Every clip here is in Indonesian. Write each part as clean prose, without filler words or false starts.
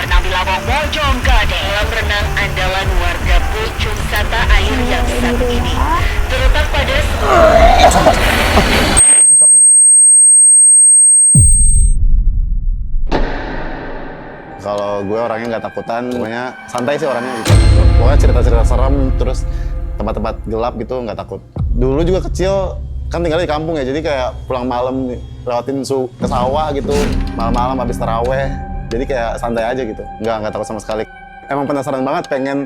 berenang di Lawang Bojonggede. Kolam renang andalan warga Pucung Sata air yang satu ini terletak pada It's okay. Kalau gue orangnya nggak takutan, pokoknya santai sih orangnya gitu. Pokoknya cerita-cerita serem, terus tempat-tempat gelap gitu nggak takut. Dulu juga kecil, kan tinggal di kampung ya, jadi kayak pulang malam lewatin ke sawah gitu, malam-malam habis taraweh. Jadi kayak santai aja gitu, nggak takut sama sekali. Emang penasaran banget, pengen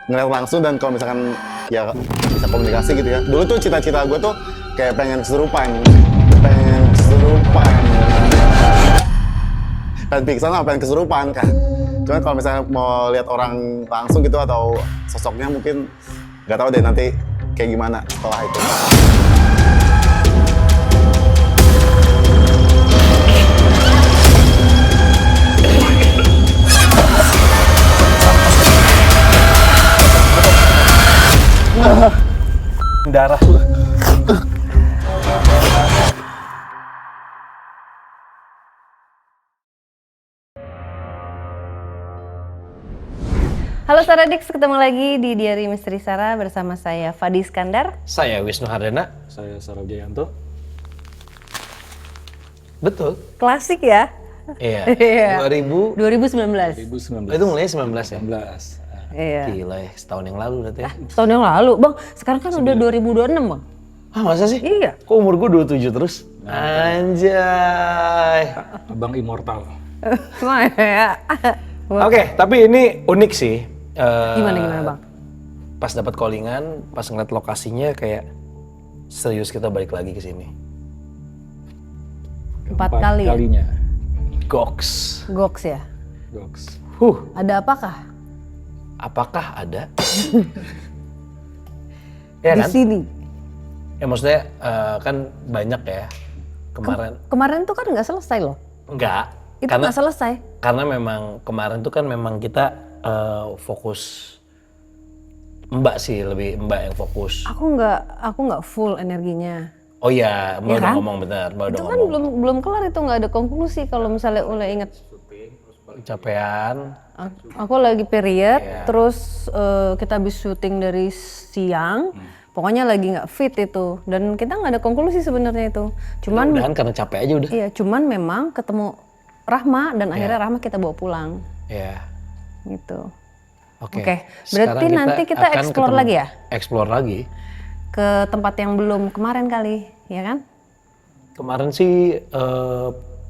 ngeliat langsung dan kalau misalkan ya bisa komunikasi gitu ya. Dulu tuh cita-cita gue tuh kayak pengen kesurupan. Pengen pingsan apa pengen kesurupan kan. Cuman kalau misalnya mau lihat orang langsung gitu atau sosoknya mungkin nggak tahu deh nanti kayak gimana setelah itu. Darah. Halo Saradix, ketemu lagi di Diary Misteri Sara bersama saya Fadi Iskandar. Saya Wisnu Hardana. Saya Sarah Jayanto. Betul. Klasik ya? Iya. Iya. 2019. 2019. Itu mulai 19 ya? 19. Iya. Gila ya, setahun yang lalu berarti ya. Tahun yang lalu, Bang. Sekarang kan udah 2026, Bang. Ah, masa sih? Iya. Kok umur gue 27 terus? Anjay. Abang immortal. Ya. Oke, tapi ini unik sih. Gimana Bang? Pas dapat callingan, pas ngeliat lokasinya kayak serius kita balik lagi ke sini. 4 kali ya? Kalinya. Goks. Goks ya? Goks. Ada apakah? Apakah ada? Ya Di kan? sini? Ya maksudnya kan banyak ya kemarin. Kemarin tuh kan nggak selesai loh. Enggak. Itu nggak selesai. Karena memang kemarin tuh kan memang kita fokus Mbak sih, lebih Mbak yang fokus. Aku nggak full energinya. Oh iya, Mbak Ya udah kan? ngomong benar, Mbak Itu udah kan ngomong. belum kelar, itu nggak ada konklusi kalau misalnya Ule inget. Capean. Aku lagi period, Iya. terus kita habis syuting dari siang, pokoknya lagi nggak fit itu, dan kita nggak ada konklusi sebenarnya itu. Cuman, Mudah-mudahan karena capek aja udah. iya, cuman memang ketemu Rahma dan akhirnya Rahma kita bawa pulang, Ya. gitu. Oke. Oke, Sekarang berarti nanti kita akan explore ketemu- lagi ya? Explore lagi. Ke tempat yang belum kemarin kali, ya kan? Kemarin sih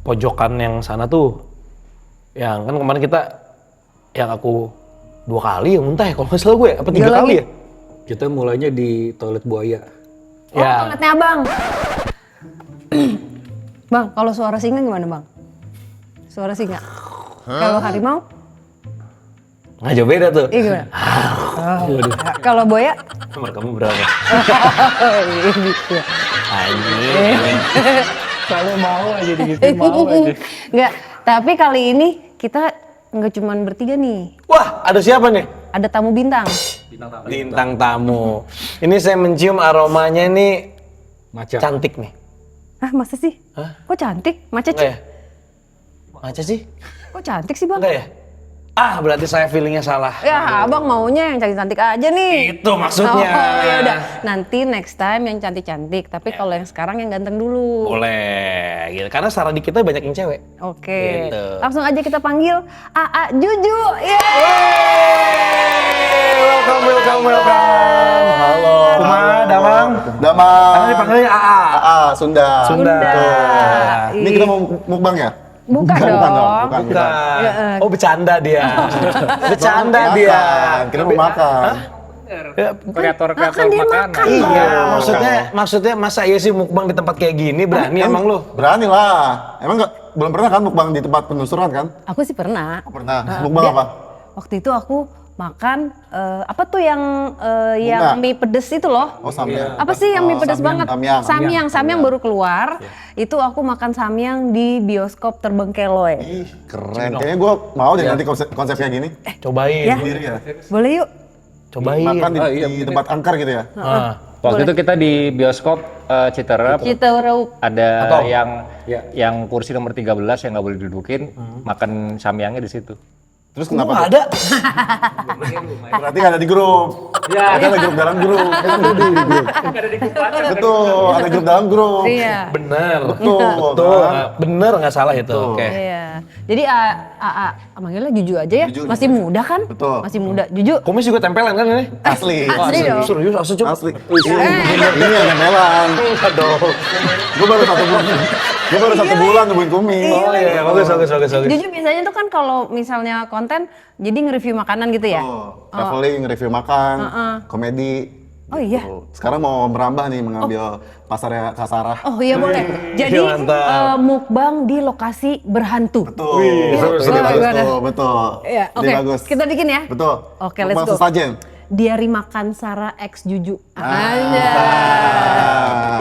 pojokan yang sana tuh, yang kan kemarin kita, yang aku 2 kali ya muntah ya, kalau nggak salah gue, apa 3 Iya kali lagi. ya? Kita mulainya di toilet buaya. Oh, Ya. toiletnya Abang. Bang, kalau suara singa gimana Bang? Suara singa? Kalau harimau? Nggak jauh beda tuh. Iya gimana? Kalau buaya? Nomor kamu berapa? Iya gitu. Anjing. Selalu mau aja digituin, mau aja. Enggak, tapi kali ini kita nggak cuman bertiga nih. Wah, ada siapa nih? Ada tamu bintang. Bintang tamu. Ini saya mencium aromanya nih Maca. cantik nih. Hah, masa sih? Hah? Kok cantik? Maca Enggak ya? Maca sih? Kok cantik sih Bang? Enggak ya? Ah, berarti saya feelingnya salah. Ya, Abang maunya yang cantik-cantik aja nih. Itu maksudnya. Oh, ya udah. Nanti next time yang cantik-cantik, tapi kalau yang sekarang yang ganteng dulu. Boleh, gitu. Karena Sarah di kita banyak yang cewek. Oke. Gitu. Langsung aja kita panggil Aa Juju. Welcome. Halo. Kumaha, Damang? Damang. Karena dipanggilnya AA. Sunda. Sunda. Ini kita mau mukbang ya? Bukan dong. Bukan. Bukan. Oh, bercanda dia. Bercanda dia. Kita mau makan. Ya, Kreator-kreator dia makanan. makan. iya, maksudnya masa iya sih mukbang di tempat kayak gini berani emang lu? Berani lah. Emang belum pernah kan mukbang di tempat penelusuran kan? Aku sih pernah. Pernah. Mukbang apa? Waktu itu aku makan apa tuh yang Bunga. mie pedes itu loh. Oh, samyang. Apa sih yang mie pedes banget? Samyang baru keluar. Itu aku makan samyang di bioskop Terbengkeloi. Ih, keren. Kayaknya gue mau deh nanti konsep kayak gini. Cobain. Ya. Sendiri ya. Boleh yuk. Cobain. Makan di, Oh, iya, di tempat angker gitu ya. Waktu itu kita di bioskop Citerep, Citereup. ada Atau? yang kursi nomor 13 yang nggak boleh didudukin, makan samyangnya di situ. Terus Kenapa kenapa? ada? Berarti nggak ada di grup. Ya. Berarti ada grup dalam grup. Betul, ada grup dalam grup. Iya. Bener. Betul. Betul. kan? Bener nggak salah itu. Betul. Oke. Iya. Jadi manggilnya Juju aja ya. Juju, Masih Juju. muda kan? Betul. Masih muda. Juju. Kumis juga tempelan kan ini? Asli. Asli dong. Serius, asli coba. Asli. Ini yang tempelan. Aduh. Gue baru 1 bulan. Gue baru 1 bulan nemuin kumis. Oh iya, bagus. Juju biasanya tuh kan kalau misalnya konten jadi nge-review makanan gitu ya. Traveling, review makan, komedi. Oh iya. Gitu. Sekarang mau merambah nih mengambil pasarnya Kasarah. Oh iya boleh. Jadi mantap. mukbang di lokasi berhantu. Betul. seru, Ini seru. bagus Gimana? tuh, betul. Iya, Ini oke. bagus. Kita bikin ya. Betul. Oke, let's Mukbang go. sesajen. Diari makan Sarah X Juju. Aja.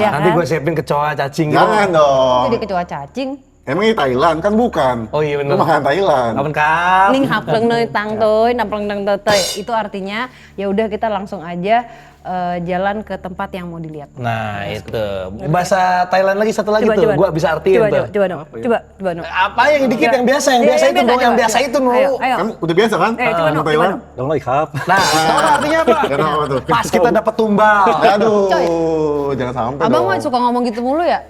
Ya Nanti kan? gue siapin kecoa cacing. Jangan dong. Jadi kecoa cacing. Emang ini Thailand kan bukan? Oh iya bener. Lu makan Thailand. Kapan kap? Ning hapleng neuy tang toy, napleng tang toy. Itu artinya ya udah kita langsung aja jalan ke tempat yang mau dilihat. Nah itu. Bahasa Thailand lagi satu lagi tuh. Gue bisa artiin tuh. Coba dong. Coba dong. Apa yang dikit yang biasa Iya, itu dong, yang biasa itu nu. Ayo. Kan udah biasa kan? Coba dong, Thailand. Dong lagi kap. Nah, tahu artinya apa? Karena apa tuh? Pas kita dapat tumbal. Aduh, jangan sampai Abang dong. mah suka ngomong gitu mulu ya?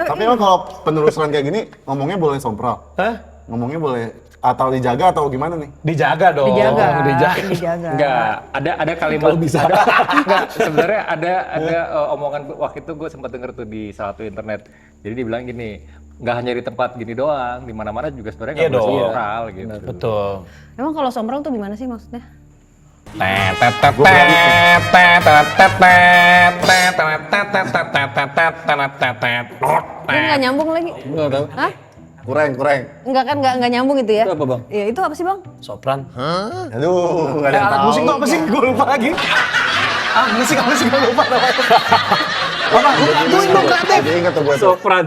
Tapi emang kalau penelusuran kayak gini, ngomongnya boleh sompral? Hah? Ngomongnya boleh atau dijaga atau gimana nih? Dijaga dong. Dijaga. Dijaga. Enggak, ada kalimat Kalau bisa. Enggak, sebenarnya ada omongan waktu itu gue sempat denger tuh di salah satu internet. Jadi dibilang gini, nggak hanya di tempat gini doang, di mana-mana juga sebenarnya Iya nggak boleh dong. sompral gitu. Betul. Emang kalau sompral tuh gimana sih maksudnya? Dia nggak nyambung lagi. Hah? Kurang. Enggak kan nggak nyambung itu ya? Itu apa, Bang? Iya itu apa sih bang? Sopran. Aduh, nggak ada yang Alat tahu. musik tuh apa sih? Gue lupa lagi. Musik apa sih? Gue lupa namanya. Apa? Bantuin dong kreatif. Jadi ingat tuh gue tuh. Sopran.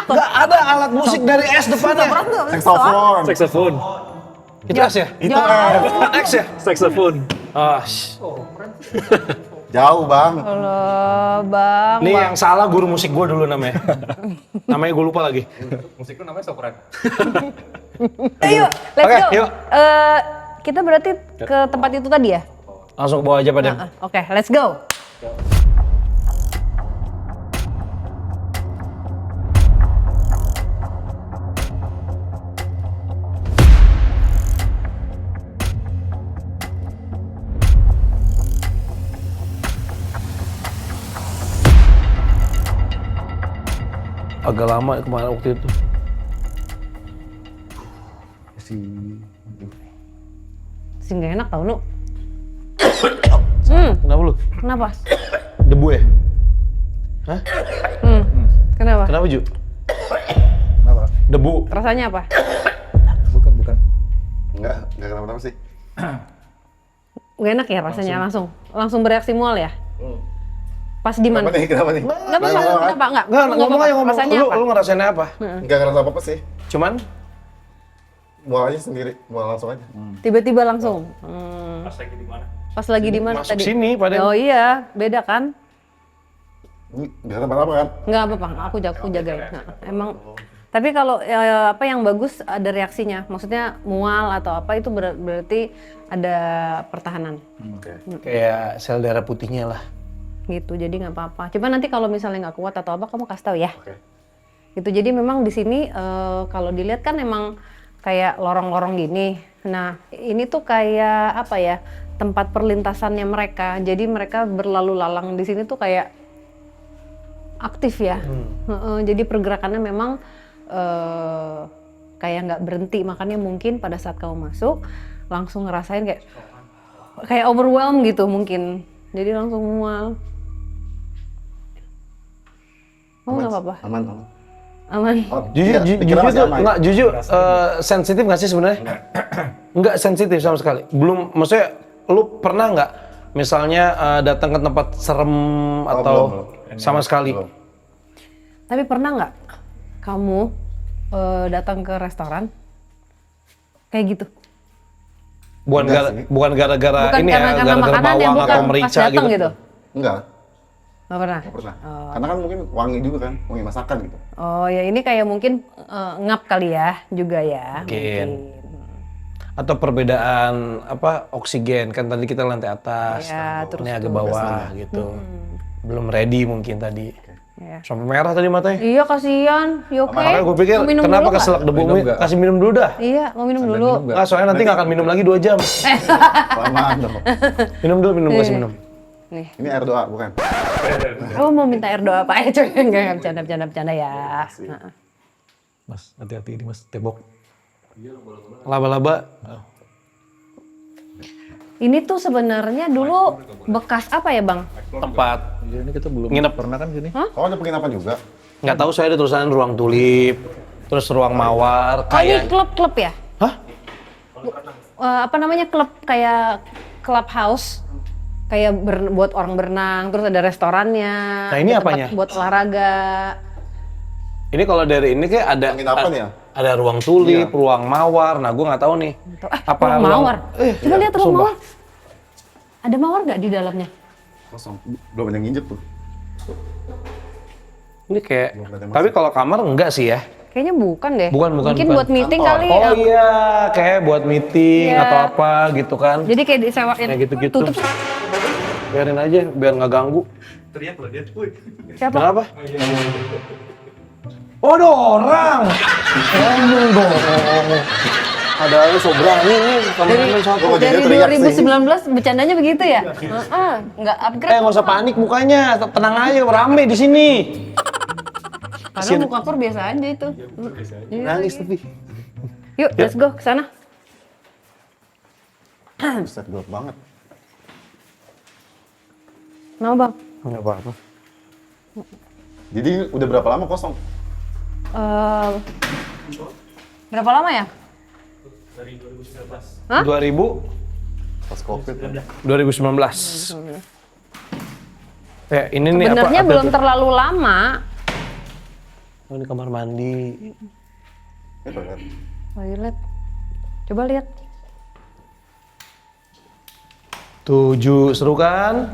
Nggak ada alat musik dari S depannya. Saxophone. Saxophone. Itu S ya? Itu kan. X ya? Saxophone. Jauh bang. Kalau bang. Ini yang salah guru musik gue dulu namanya. Namanya gue lupa lagi. Musik lu namanya sopran. Ayo, let's Oke, go. yuk. Kita berarti ke tempat itu tadi ya? Langsung ke bawah aja Pak Dem. Oke, let's go. Agak lama kemarin waktu itu. Sih nggak enak tau, Nu. Kenapa lu? Kenapa? Debu ya? Hah? Kenapa? Kenapa Ju? Kenapa? Debu. Rasanya apa? Bukan. Enggak kenapa-napa sih. Nggak enak ya rasanya langsung bereaksi mual ya? Pas di mana? Kenapa nih? Nggak apa-apa, kenapa? Nggak. Nggak, ngomong aja ngomong. Rasanya Lu, apa? lu ngerasain apa? Enggak ngerasa apa-apa sih. Cuman Mual aja sendiri, mual langsung aja. Tiba-tiba langsung. Pas lagi di mana masuk tadi? sini Pak Dem. Oh iya, beda kan? Enggak kenapa-napa kan? Nggak apa-apa, aku jagain. Nah, emang. Tapi kalau apa yang bagus ada reaksinya, maksudnya mual atau apa itu berarti ada pertahanan, Kayak sel darah putihnya lah. gitu. Jadi nggak apa-apa. Coba nanti kalau misalnya nggak kuat atau apa, kamu kasih tahu ya. Gitu. Jadi memang di sini kalau dilihat kan emang kayak lorong-lorong gini. Nah ini tuh kayak apa ya? Tempat perlintasannya mereka. Jadi mereka berlalu lalang di sini tuh kayak aktif ya. Jadi pergerakannya memang kayak nggak berhenti. Makanya mungkin pada saat kamu masuk langsung ngerasain kayak overwhelm gitu mungkin. Jadi langsung mual. Oh nggak apa-apa. Aman. Aman. Oh, Jujur, iya, pikiran masih tuh aman. nggak jujur sensitif nggak sih sebenarnya? Nggak sensitif sama sekali. Belum, maksudnya lu pernah nggak misalnya datang ke tempat serem atau belum. sama sekali? Belum. Tapi pernah nggak kamu datang ke restoran kayak gitu? Bukan Enggak sih. gara-gara Bukan ini ya, karena gara-gara makanan ya, bawang bukan atau pas merica datang gitu. Enggak. Nggak pernah? Nggak pernah. Karena kan mungkin wangi juga kan, wangi masakan gitu. Oh ya ini kayak mungkin ngap kali ya juga ya. Mungkin. Atau perbedaan apa oksigen kan tadi kita lantai atas, Ya, terus ini agak bawah gitu. Belum ready mungkin tadi. Ya. Sampai merah tadi matanya. Iya kasihan, ya oke. Makanya gue pikir Mau minum kenapa dulu nggak? keselak debu Minum nggak? kasih minum dulu dah. Iya, mau minum dulu. Ah, soalnya nanti nggak akan minum lagi 2 jam. Kelamaan dong. Minum dulu, minum kasih minum. Nih, Ini air doa bukan? kamu mau minta air doa apa aja? Enggak bercanda ya. Heeh. Mas, hati-hati ini mas, tembok. Laba-laba. Ini tuh sebenarnya dulu bekas apa ya bang? Tempat. Iya, ini kita belum Nginep. pernah kan sini. Oh, ada penginapan juga? Nggak tahu saya ada tulisan ruang tulip, terus ruang mawar, Oh ini kayak. klub-klub ya? Hah? Apa namanya klub kayak clubhouse? Kayak buat orang berenang, terus ada restorannya. Nah, ini ada tempat apanya? buat olahraga. Ini kalau dari ini kayak ada Penginapan ya? ada ruang tulip, ruang mawar. Nah, gue nggak tahu nih. Ruang mawar. Coba lihat ruang sumpah. mawar. Ada mawar nggak di dalamnya? Kosong. Belum ada yang nginjek tuh. Ini kayak. ada Tapi kalau kamar enggak sih ya. Kayaknya bukan deh. Bukan. Mungkin buat meeting Kantor. kali. Oh iya, kayak buat meeting Iya. atau apa gitu kan. Jadi kayak disewain. Kayak gitu-gitu. Tutup. Biarin aja, biar nggak ganggu. Siapa? Kenapa? Oh, ada orang. Ngomong dong. Ada aja so berani nih teman-teman satu. Oh, jadi Dari teriak sih. 2019 bercandanya begitu ya? Heeh, nggak upgrade. Nggak usah panik mukanya, tenang aja, rame di sini. Karena muka Pur biasa aja itu. Nangis tapi. Yuk, let's go ke sana. Buset, gelap banget. Kenapa bang? Nggak apa-apa. Jadi udah berapa lama kosong? Berapa lama ya? Hah? 2000 Pas COVID. 2019. Ini nih apa? Sebenarnya ada belum tuh. terlalu lama. Oh, ini kamar mandi. Ya, toilet. Toilet. Coba lihat. 7 seru kan?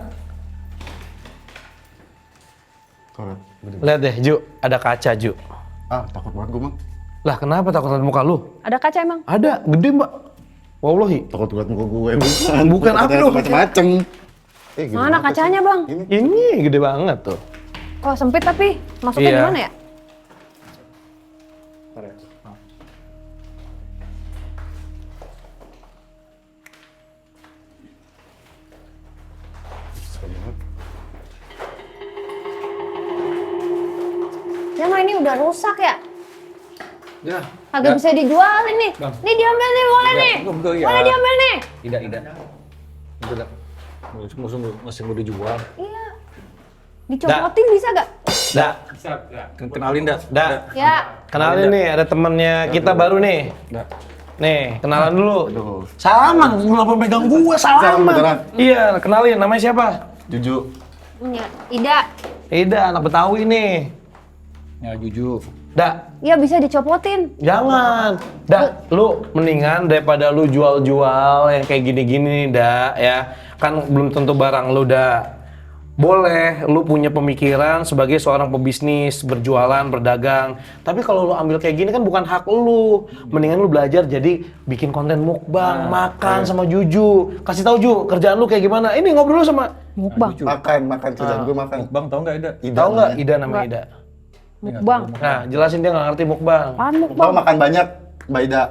Toilet. Gede. Lihat deh, Ju, ada kaca, Ju. Ah, takut banget gue, Mang. Lah, kenapa takut lihat muka lu? Ada kaca emang? Ada, gede, Mbak. Wallahi. Takut liat muka gue, bukan. Bukan apa Takut lu? macem-macem. Gede Mana banget kacanya sih. bang? Ini. Ini gede banget tuh. Kok sempit tapi masuknya Iya. gimana ya? Ya mah ini udah rusak ya? Ya. Agak bisa dijual ini. Nih diambil nih, boleh nih. Enggak, ya. Boleh diambil nih. Tidak. Itu dah. Masih mau dijual. Iya. Dicopotin bisa gak? Dah, Kenalin dah. dah. Ya. Kenalin nih, ada temennya kita baru nih. Dah. Nih, kenalan dulu. Aduh. Salaman, kenapa pegang gua? Salaman Salaman. beneran. Iya, kenalin, namanya siapa? Juju. Ya. Ida. Ida, anak Betawi nih. Ya jujur. Dak, Iya bisa dicopotin. jangan. Dak, lu mendingan daripada lu jual-jual yang kayak gini-gini nih, Dak, ya. Kan belum tentu barang lu, Dak. Boleh, lu punya pemikiran sebagai seorang pebisnis, berjualan, berdagang. Tapi kalau lu ambil kayak gini kan bukan hak lu. Mendingan lu belajar jadi bikin konten mukbang, makan sama Juju. Kasih tahu Ju, kerjaan lu kayak gimana. Ini ngobrol sama Mukbang. Makan. Kerjaan gue makan. Bang tahu nggak Ida? Ida tahu nggak namanya. Ida namanya Ida? Mukbang. Nah, jelasin dia nggak ngerti mukbang. Apaan Empok mukbang? makan banyak, Mbak Ida.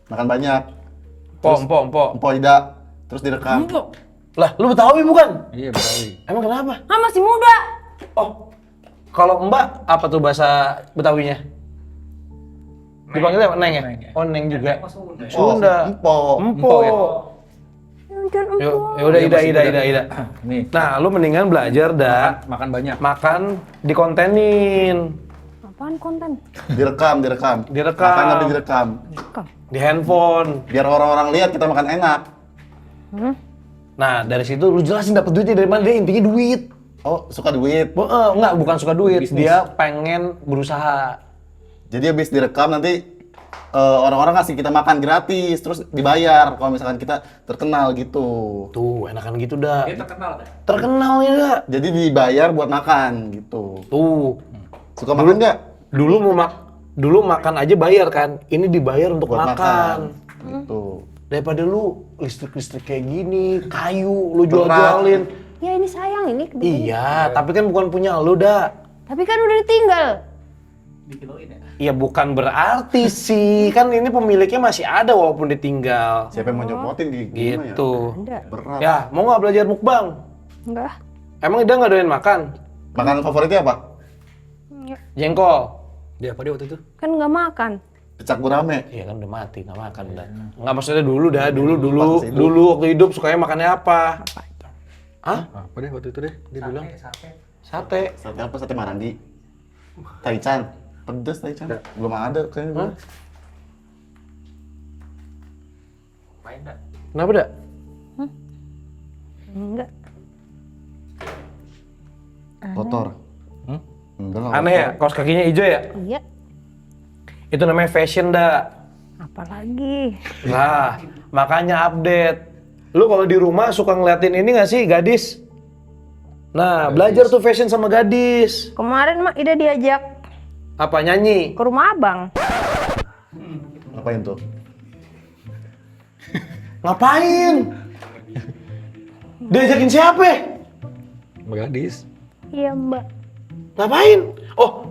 Makan banyak. Empok. Empok Ida. Terus direkam. Lah, lu Betawi bukan? Iya Betawi. Emang kenapa? Ah masih muda. Oh, kalau Mbak apa tuh bahasa Betawinya? Dipanggilnya apa? Neng ya? Neng ya. Oh, Neng juga. Oh, Sunda. empok. Empok. ya? Ya udah Ida. Nih. Nah, lu mendingan belajar dah Makan banyak. makan dikontenin Apaan konten? Direkam. Direkam. Makan tapi direkam. di handphone. Biar orang-orang lihat kita makan enak. Nah, dari situ lu jelasin dapat duitnya dari mana. Dia intinya duit. Oh, suka duit. Enggak, bukan suka duit. Dia pengen berusaha. Jadi habis direkam nanti orang-orang ngasih kita makan gratis, terus dibayar kalau misalkan kita terkenal gitu. Tuh, enakan gitu dah. Dia terkenal dah. Terkenal ya dah. Jadi dibayar buat makan gitu. Tuh, Suka makan nggak? dulu makan aja bayar kan. Ini dibayar untuk Buat makan. Gitu. Daripada lu listrik kayak gini, kayu lu jual-jualin. Ya ini sayang ini. Iya, tapi kan bukan punya lu dah. Tapi kan udah ditinggal. Dikiloin ya? Ya bukan berarti sih, kan ini pemiliknya masih ada walaupun ditinggal. Siapa yang mau nyopotin gimana ya? Gitu. Ada. Berat. Ya, mau nggak belajar mukbang? Enggak. Emang Ida nggak doyan makan? Makanan favoritnya apa? Jengkol. Dia apa dia waktu itu? Kan nggak makan. Pecak gurame. Iya kan udah mati, nggak makan dah. Nggak maksudnya dulu dah, dulu Pas hidup. dulu waktu hidup sukanya makannya apa? Hah? Apa deh waktu itu deh? Dia bilang. Sate. Sate apa? Sate Marandi. Taichan. Pedes Taichan. Belum ada kayaknya. Main dah. Kenapa dah? Enggak. Kotor. Enggak lah. Aneh ya, kaos kakinya hijau ya? Iya. Itu namanya fashion dah. Apalagi. Lah, makanya update. Lu kalau di rumah suka ngeliatin ini nggak sih, gadis? Nah, belajar tuh fashion sama gadis. Kemarin mah Ida diajak Apa, nyanyi? ke rumah abang. Ngapain tuh? Ngapain? Diajakin siapa? Sama gadis. Iya mbak. Ngapain? Oh,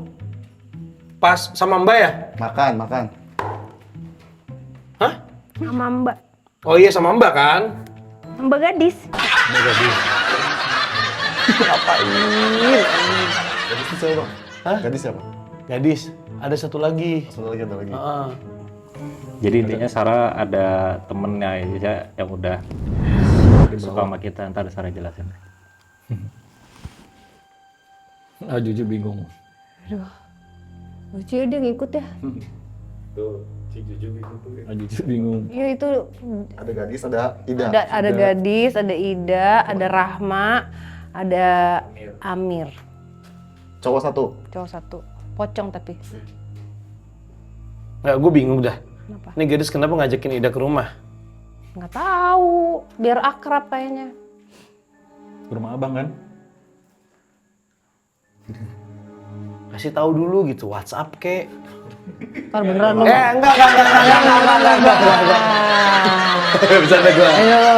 pas sama Mbak ya? Makan. Hah? Sama mbak. Oh iya sama Mbak kan? Mbak gadis. Gadis itu siapa, Bang? Hah? Gadis siapa? Gadis. Ada satu lagi. Ada lagi. Heeh. Jadi intinya Sarah ada temennya ya yang udah suka sama kita, ntar Sarah jelasin. Ah, jujur bingung. Lucu ya dia ngikut ya. Ah, jujur bingung. Iya itu Ada gadis, ada Ida. ada gadis, ada Ida, ada Rahma, ada Amir. Cowok satu. Cowok satu. Pocong tapi. Nggak, gue bingung dah. Kenapa? Ini gadis kenapa ngajakin Ida ke rumah? Nggak tahu. Biar akrab kayaknya. Ke rumah abang kan? Kasih tahu dulu gitu, WhatsApp kek. Ntar beneran lu. Enggak. Bercanda gue.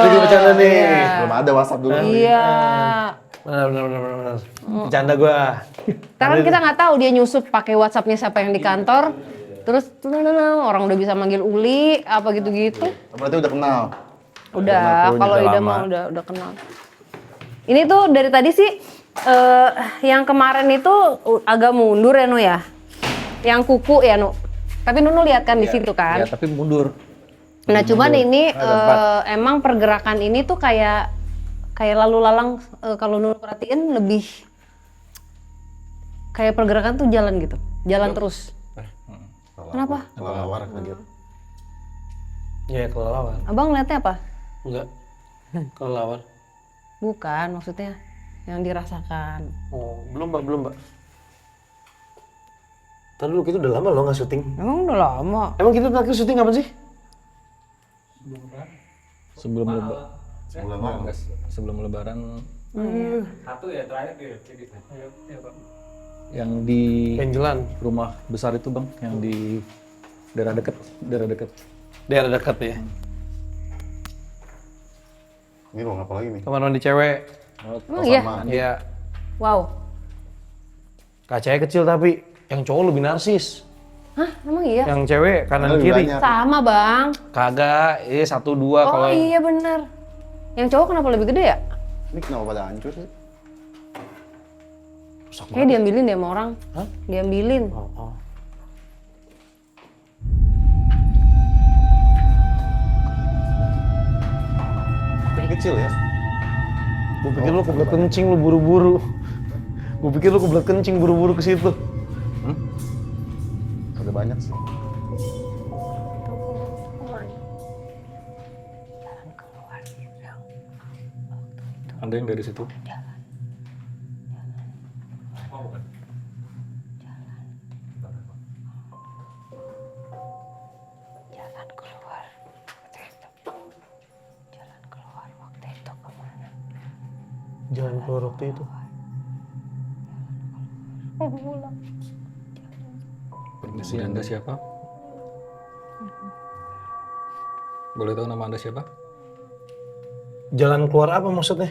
Lagi bercanda nih. Belum ada WhatsApp dulu. Iya. Benar. Bercanda gue. Karena kita nggak tahu dia nyusup pakai WhatsAppnya siapa yang di kantor. Terus orang udah bisa manggil Uli apa gitu-gitu. Berarti udah kenal. Udah, Udah kalau Ida lama. mah udah kenal. Ini tuh dari tadi sih yang kemarin itu agak mundur ya Nu ya. Yang kuku ya Nu. Tapi Nunu lihat kan di situ kan. Ya, tapi mundur. Nah, cuman ini emang pergerakan ini tuh kayak lalu lalang kalau Nunu perhatiin lebih kayak pergerakan tuh jalan gitu. Jalan terus. Kenapa? Kelelawar lagi. Iya, kelelawar. Abang ngeliatnya apa? Enggak. Kelelawar. Bukan, maksudnya yang dirasakan. Oh, belum Mbak. Tadi dulu kita udah lama loh nggak syuting. Emang udah lama. Emang kita terakhir syuting kapan sih? Sebelum lebaran. Sebulan lalu. Sebelum lebaran Satu ya terakhir di yang di Penjelan. rumah besar itu Bang, yang di daerah dekat. Daerah dekat ya. Ini ruang apa lagi nih? Kamar mandi cewek. Emang iya? Iya. Wow. Kacanya kecil tapi yang cowok lebih narsis. Hah? Emang iya? Yang cewek kanan Lebih kiri. banyak. Sama Bang. Kagak, 1, 2 Oh kalau iya bener. Yang cowok kenapa lebih gede ya? Ini kenapa pada hancur sih? Kayaknya diambilin deh sama orang. Hah? Diambilin. Oh. Ini kecil ya? Gue pikir lu kebelet kencing lu buru-buru. Gue pikir lu kebelet kencing buru-buru ke situ. Ada banyak sih. Ada yang dari situ. Jalan keluar waktu itu. Permisi, Anda siapa? Boleh tahu nama Anda siapa? Jalan keluar apa maksudnya?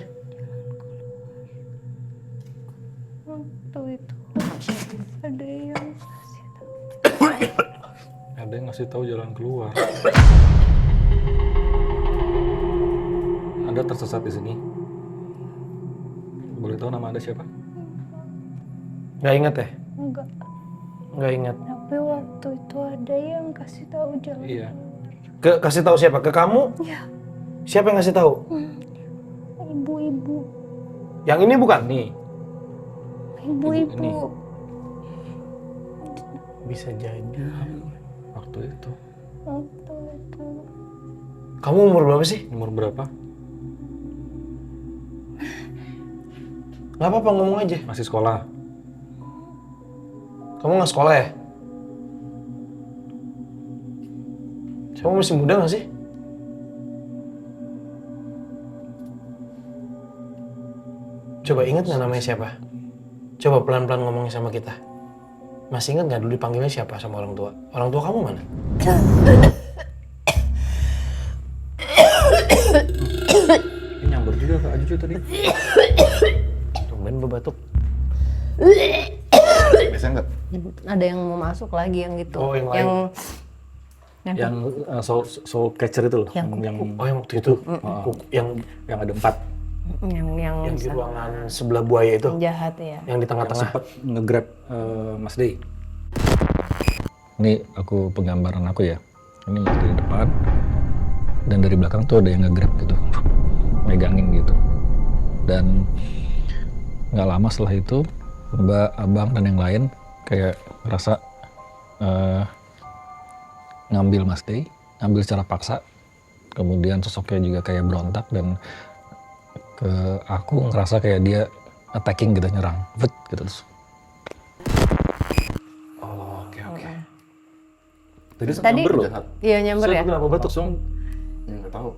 Waktu itu ada yang Ada yang ngasih tahu jalan keluar. Anda tersesat di sini. Boleh tahu nama Anda siapa? Nggak inget ya? Enggak, Nggak inget. tapi waktu itu ada yang kasih tahu jalan. Iya. Kasih tahu siapa? Ke kamu? Ya, Siapa yang ngasih tahu? ibu-ibu, Yang ini bukan? Nih, ibu-ibu. ini. Bisa jadi. Waktu itu. Waktu itu Kamu umur berapa sih? Umur berapa? Nggak apa-apa, ngomong aja. Masih sekolah. Kamu nggak sekolah ya? Kamu masih muda nggak sih? Coba ingat nggak namanya siapa? Coba pelan-pelan ngomongin sama kita. Masih ingat nggak dulu dipanggilnya siapa sama orang tua? Orang tua kamu mana? Ini nyamber juga Kak Ajucu tadi. Tumben batuk. Biasanya enggak? ada yang mau masuk lagi yang gitu. Oh, yang lain. Yang soul catcher itu loh. Yang Oh yang waktu itu, yang ada 4. yang di ruangan sebelah buaya itu, jahat ya. yang di tengah-tengah. Sempat nge-grab Mas Dey. Ini aku penggambaran aku ya. Ini Mas Dey di depan. Dan dari belakang tuh ada yang nge-grab gitu. Megangin gitu. Dan nggak lama setelah itu Mbak, Abang, dan yang lain kayak ngerasa ngambil Mas Dey, ngambil secara paksa. Kemudian sosoknya juga kayak berontak dan ke aku ngerasa kayak dia attacking gitu, nyerang. Vet, gitu terus. Oh, oke. Tadi iya nyamber ya. Kenapa batuk? Langsung Nggak tahu.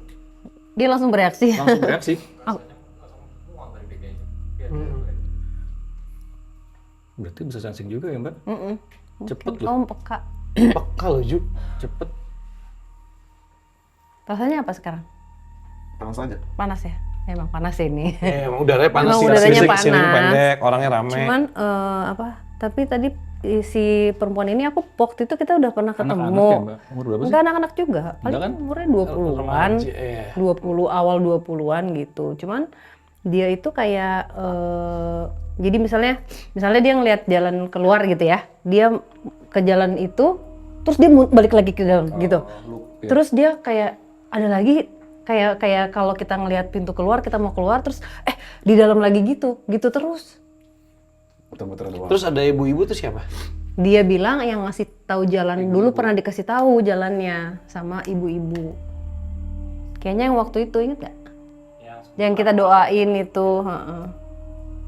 Dia langsung bereaksi. bereaksi. Berarti bisa sensing juga ya Mbak? Cepet loh. Kamu peka. Peka loh, Ju. Cepet. Rasanya apa sekarang? Panas aja. Panas ya? Emang panas ini. Emang udaranya panas Emang sih. udaranya Sini panas. pendek, orangnya rame. Cuman tapi tadi si perempuan ini aku waktu itu kita udah pernah ketemu. Anak-anak ya Mbak? Umur berapa sih? Enggak anak-anak juga. Paling Enggak kan? umurnya 20-an. Remaja, iya. 20 awal 20-an gitu. Cuman dia itu kayak jadi misalnya dia ngelihat jalan keluar gitu ya. Dia ke jalan itu terus dia balik lagi ke dalam gitu. Ya. Terus dia kayak ada lagi kayak kalau kita ngelihat pintu keluar, kita mau keluar terus di dalam lagi gitu terus. Muter-muter doang. Terus ada ibu-ibu tuh siapa? Dia bilang yang ngasih tahu jalan dulu pernah dikasih tahu jalannya sama ibu-ibu. Kayaknya yang waktu itu inget gak? Yang kita doain itu.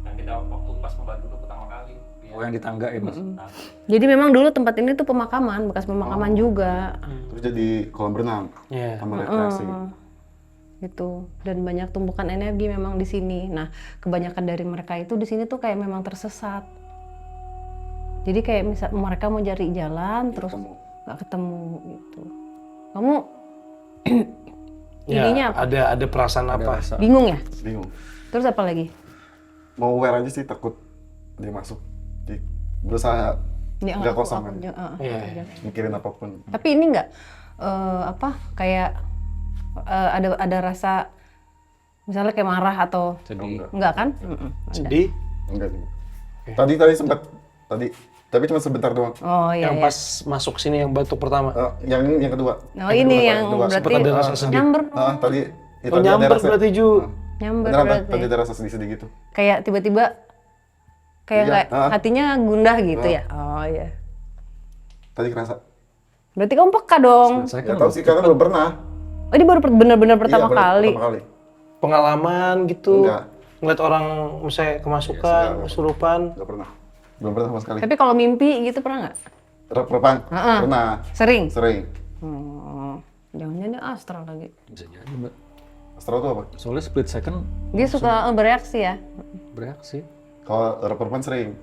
Yang kita waktu pas membantu tuh pertama kali. Oh yang di tangga ya Mas? Jadi memang dulu tempat ini tuh pemakaman, bekas pemakaman juga. Terus jadi kolam renang. Iya. Sama rekreasi. Gitu. Dan banyak tumpukan energi memang di sini. Nah, kebanyakan dari mereka itu di sini tuh kayak memang tersesat. Jadi kayak misal mereka mau cari jalan terus nggak ketemu gitu. Kamu ininya apa? Ada perasaan apa? Bingung ya? Bingung. Terus apa lagi? Mau aware aja sih, takut dia masuk. Jadi berusaha nggak kosong kan. Iya. Mikirin apapun. Tapi ini nggak kayak ada rasa misalnya kayak marah atau Sedih. enggak kan? Sedih. Enggak sih. Tadi sempat tapi cuma sebentar doang. Oh iya. Yang iya. pas masuk sini yang batuk pertama. Yang kedua. Oh ini yang kedua. berarti Sempat ada rasa sedih. nyamber. Tadi itu Oh, nyamper berarti, Ju. Nyamber Beneran, berarti. tadi ada rasa sedih-sedih gitu. Kayak tiba-tiba kayak Iya, nggak hatinya gundah gitu ya. Oh iya. Tadi kerasa. Berarti kamu peka dong. Saya Nggak kan tahu sih, karena belum pernah. Oh ini baru benar-benar pertama Iya, baru kali. Pertama kali. Pengalaman gitu. Enggak. Ngeliat orang misalnya kemasukan, Iya, kesurupan. Nggak pernah. Belum pernah sama sekali. Tapi kalau mimpi gitu pernah nggak? Pernah. Sering. Sering. Jangan-jangan dia astral lagi. bisa jadi Mbak. Astral tuh apa? Soalnya split second Dia suka bereaksi ya. bereaksi. Kalau rep-repan sering.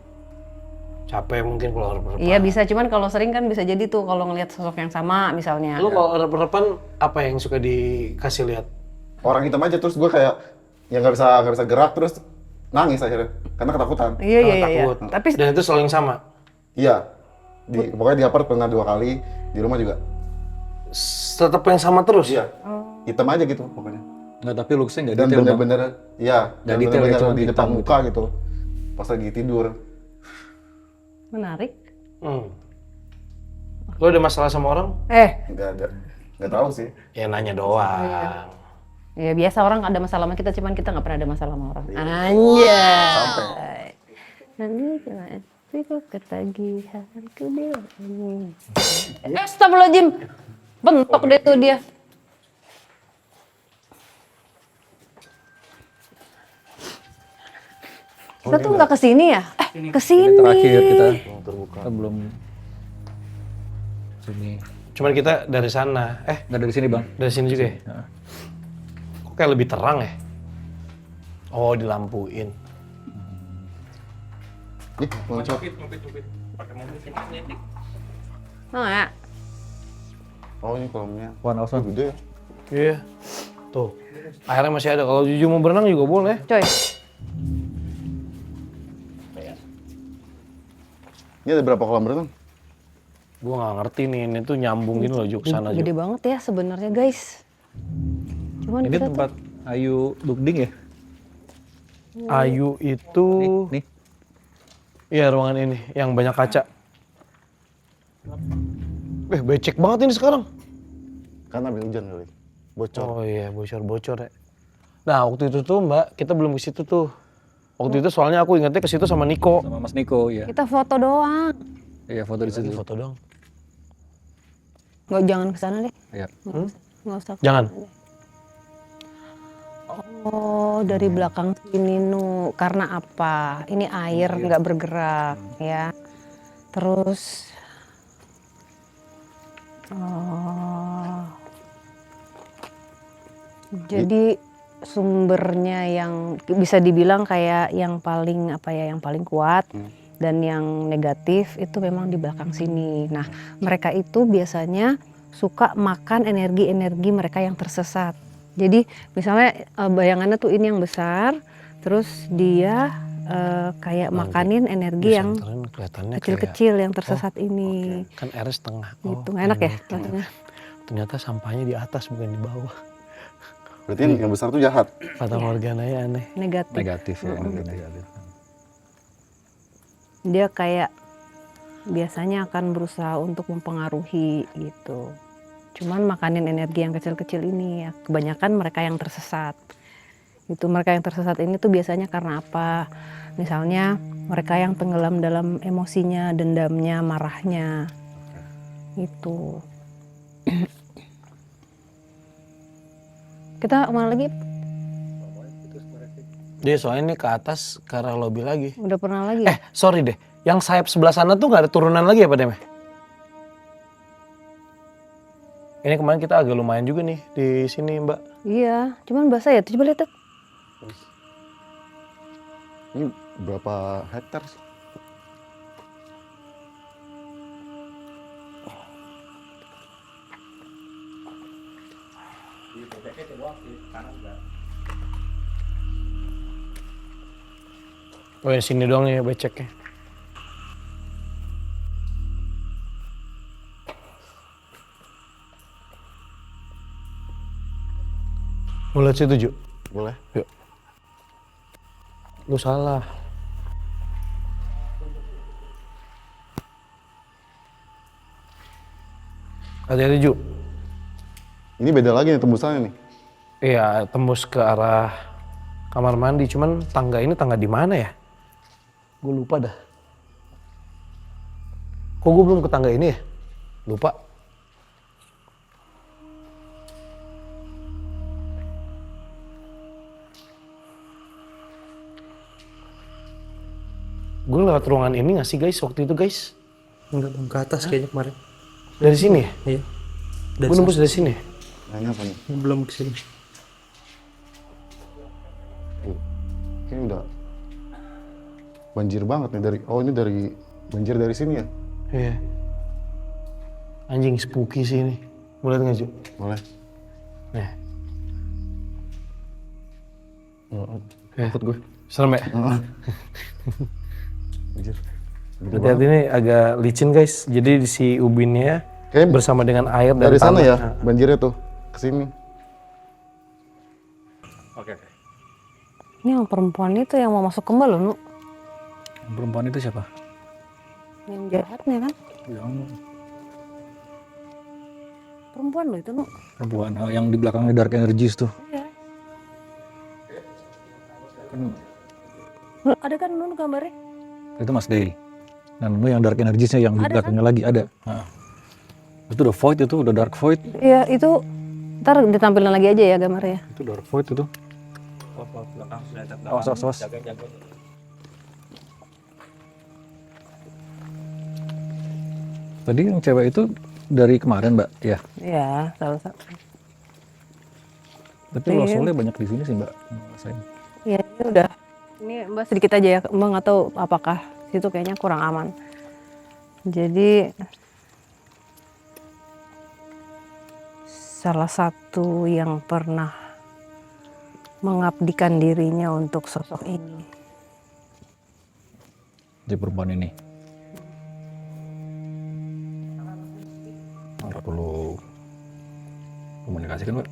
Capek mungkin kalau rep-repan. Iya bisa, cuman kalau sering kan bisa jadi tuh kalau ngelihat sosok yang sama misalnya. Lu kalau rep-repan apa yang suka dikasih lihat? Orang hitam aja terus gue kayak ya nggak bisa gerak terus nangis akhirnya karena ketakutan. Iya iya iya. Takut. Tapi Dan itu selalu yang sama. Iya. Pokoknya di apart pernah 2 kali, di rumah juga. Tetap yang sama terus. Iya. Hitam aja gitu pokoknya. Nggak, tapi looks-nya nggak Dan detail, Bang. bener-bener iya, Nggak dan detail ya, bener-bener cuma di depan hitam muka gitu. Pas lagi tidur. menarik. Lu ada masalah sama orang? Nggak ada. Nggak tahu sih. Ya nanya doang. Ya biasa orang ada masalah sama kita, cuman kita nggak pernah ada masalah sama orang. Anjay. Sampai. Nanti cuma itu ketagihanku dia. Astagfirullahaladzim. Bentok deh tuh dia. Kita tuh nggak kesini ya? Kesini. Ini terakhir kita belum sini. Cuman kita dari sana. Nggak dari sini, Bang. Dari sini juga ya? Kok kayak lebih terang ya? Oh, dilampuin. Ih, loncat. Oh ya. Oh ini kolamnya. One house, Bang. Gede ya. Iya. Tuh. Airnya masih ada. Kalau Juju mau berenang juga boleh. Coy. Ini ada berapa kolam renang? Gua nggak ngerti nih. Ini tuh nyambung gini loh Juk sana Gede Juk. banget ya sebenarnya guys. Cuman Ini kita tempat Ayu Dukding ya? Ayu itu. Nih. Iya ruangan ini yang banyak kaca. Becek banget ini sekarang. Kan habis hujan kali. Bocor. Oh iya bocor-bocor ya. Nah waktu itu tuh Mbak kita belum ke situ tuh. Waktu itu soalnya aku ingetnya ke situ sama Niko. Sama Mas Niko, ya. kita foto doang. Iya, foto di situ. Foto dong. Nggak, jangan ke sana deh. Iya. Nggak usah. Jangan. Oh, dari belakang sini Nu. Karena apa? Ini air nggak bergerak ya. Terus jadi sumbernya yang bisa dibilang kayak yang paling apa ya, yang paling kuat dan yang negatif itu memang di belakang sini. Nah, mereka itu biasanya suka makan energi-energi mereka yang tersesat. Jadi misalnya bayangannya tuh ini yang besar, terus dia kayak makanin energi yang kelihatannya kecil-kecil yang tersesat ini. Kan airnya setengah. Gitu, nggak enak ya rasanya. Ternyata sampahnya di atas bukan di bawah. Berarti yang besar tuh jahat. Fata Morgananya aneh. Negatif. Negatif ya. Negatif. Dia kayak biasanya akan berusaha untuk mempengaruhi gitu. Cuman makanin energi yang kecil-kecil ini ya. Kebanyakan mereka yang tersesat. Itu mereka yang tersesat ini tuh biasanya karena apa? Misalnya mereka yang tenggelam dalam emosinya, dendamnya, marahnya. Itu. Kita kemana lagi? Dia soalnya ini ke atas ke arah lobby lagi. Udah pernah lagi? Sorry deh. Yang sayap sebelah sana tuh nggak ada turunan lagi ya Pak Deme? Ini kemarin kita agak lumayan juga nih di sini Mbak. Iya, cuman basah ya. Coba lihat. Ini berapa hektar sih? Oh ya sini doang ya beceknya. Mau lihat situ Ju? Boleh. Yuk. Lu salah. Hati-hati Ju. Ini beda lagi nih tembusannya nih. Iya, tembus ke arah kamar mandi. Cuman tangga ini tangga di mana ya? Gue lupa dah. Kok gue belum ke tangga ini ya? Lupa. Gue lewat ruangan ini gak sih guys waktu itu guys? Enggak bang, ke atas kayaknya kemarin. Dari sini ya? Iya. Gue nembus dari sini. Nanya apa nih? Belum kesini. Ini udah banjir banget nih dari, oh ini dari banjir dari sini ya? Iya. Anjing spooky sih ini. Boleh nggak, Ju? Boleh. Nih. Takut gue. Serem ya? Banjir. Hati-hati ini agak licin guys. Jadi di si ubinnya Kayak bersama dengan air dan dari sana tanah. ya, banjirnya tuh ke sini. Oke. Ini yang perempuan itu yang mau masuk kembali loh, Nu. Perempuan itu siapa? Yang jahatnya kan? Yang Perempuan loh itu, Nu. perempuan yang di belakangnya Dark Energies tuh. Iya. Kan Ada kan Nu gambarnya? itu Mas Day. Nah, lu yang Dark Energiesnya yang di Ada belakangnya lagi ada. Nah. Itu udah void itu, udah Dark Void. Iya, itu ntar ditampilkan lagi aja ya gambarnya. Itu Dark Void itu. Awas. Tadi yang cewek itu dari kemarin, Mbak, ya. Iya, salah satu. Tapi losolnya banyak di sini sih, Mbak. Ngerasain. Iya, ini udah. Ini Mbak sedikit aja ya, Mbak nggak tahu apakah situ kayaknya kurang aman. Jadi salah satu yang pernah mengabdikan dirinya untuk sosok ini. Di perempuan ini. Nggak perlu komunikasi kan, Mbak?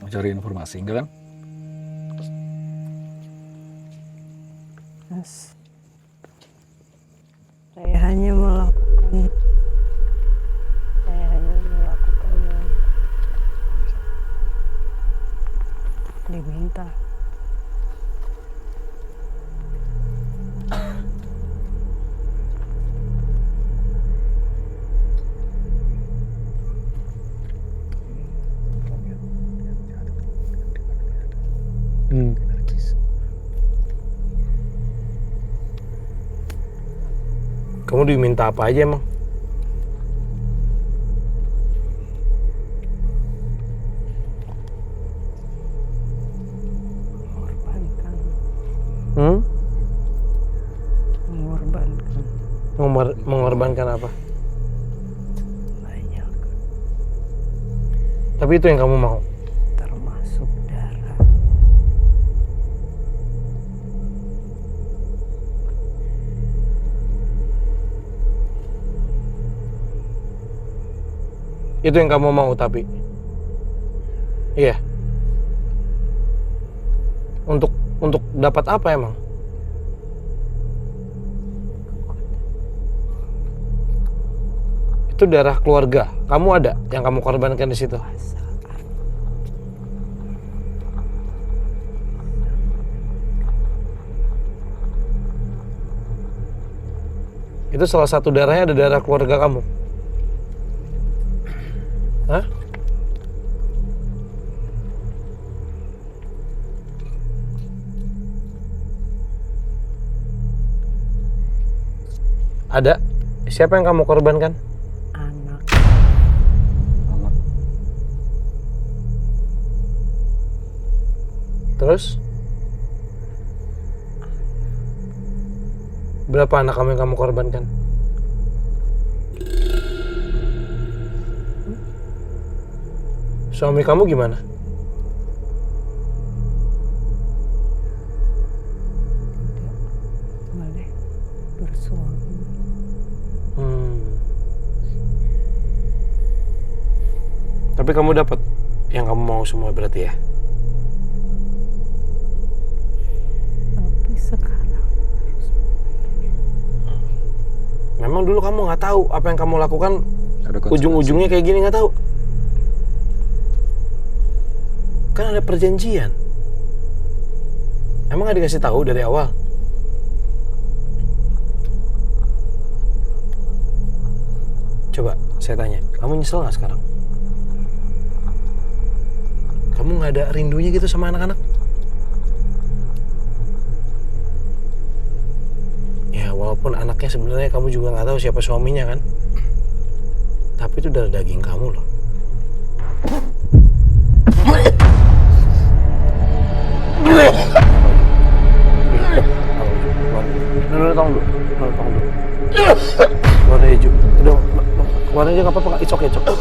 Mau cari informasi, enggak kan? Mas, saya hanya melakukan yang diminta. Kamu diminta apa aja emang? Mengorbankan, Mengorbankan apa? banyak, Tapi itu yang kamu mau? termasuk darah. Itu yang kamu mau tapi? Iya. Untuk dapat apa emang? Itu darah keluarga. Kamu ada yang kamu korbankan di situ? Itu salah satu darahnya ada darah keluarga kamu. Hah? Ada? Siapa yang kamu korbankan? Anak. Terus? Berapa anak kamu yang kamu korbankan? Suami kamu gimana? Boleh bersuami. Tapi kamu dapat yang kamu mau semua berarti ya? Tapi sekarang Memang dulu kamu nggak tahu apa yang kamu lakukan, Ada konsekuensi. ujung-ujungnya kayak gini nggak tahu. Kan ada perjanjian. Emang nggak dikasih tahu dari awal? Coba saya tanya, kamu nyesel nggak sekarang? Kamu nggak ada rindunya gitu sama anak-anak? Ya walaupun anaknya sebenarnya kamu juga nggak tahu siapa suaminya kan? Tapi itu darah daging kamu loh. Nunu tolong dulu. Nunu tolong dulu. Keluar dari Ju. Udah, keluar aja nggak apa-apa. It's okay, keluar.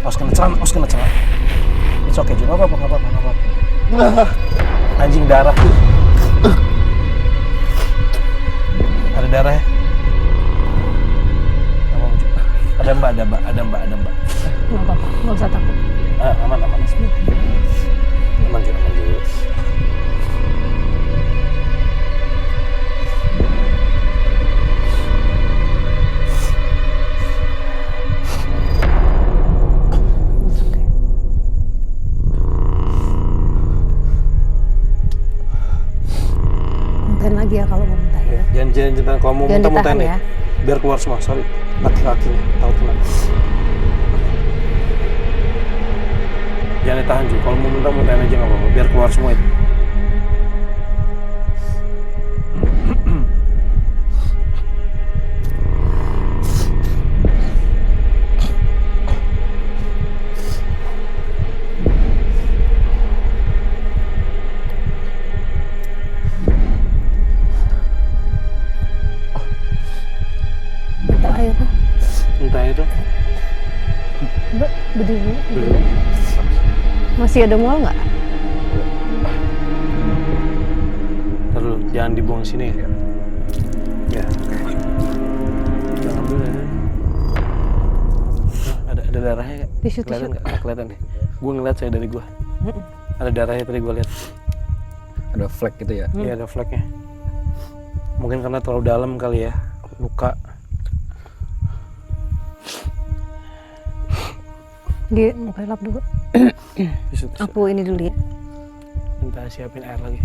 Awas kena celana. It's okay, Ju. Nggak apa-apa. Anjing darah. Ada darah ya? Ada mbak. Nggak apa-apa, nggak usah takut. Aman. Aman Ju. Muntahin lagi ya kalau mau muntah ya. Jangan kalau mau Jangan muntah ditahan nih. ya. Biar keluar semua, sorry. Laki-lakinya, tahu kena. Jangan ditahan Ju, kalau mau muntah muntahin aja nggak apa-apa, biar keluar semua itu. Muntah air tuh. Muntah itu. Berdiri. Masih ada mual nggak? Ntar dulu, jangan dibuang sini ya. Ya. Jangan dulu ya. Ada darahnya nggak? Tisu. Kelihatan nggak? Nggak kelihatan deh. Gue ngeliat saya dari gue. Ada darahnya tadi gue lihat. Ada flek gitu ya. Iya ada fleknya. Mungkin karena terlalu dalam kali ya, luka. Dia mau lap dulu. Tisu. Aku ini dulu ya. Minta siapin air lagi.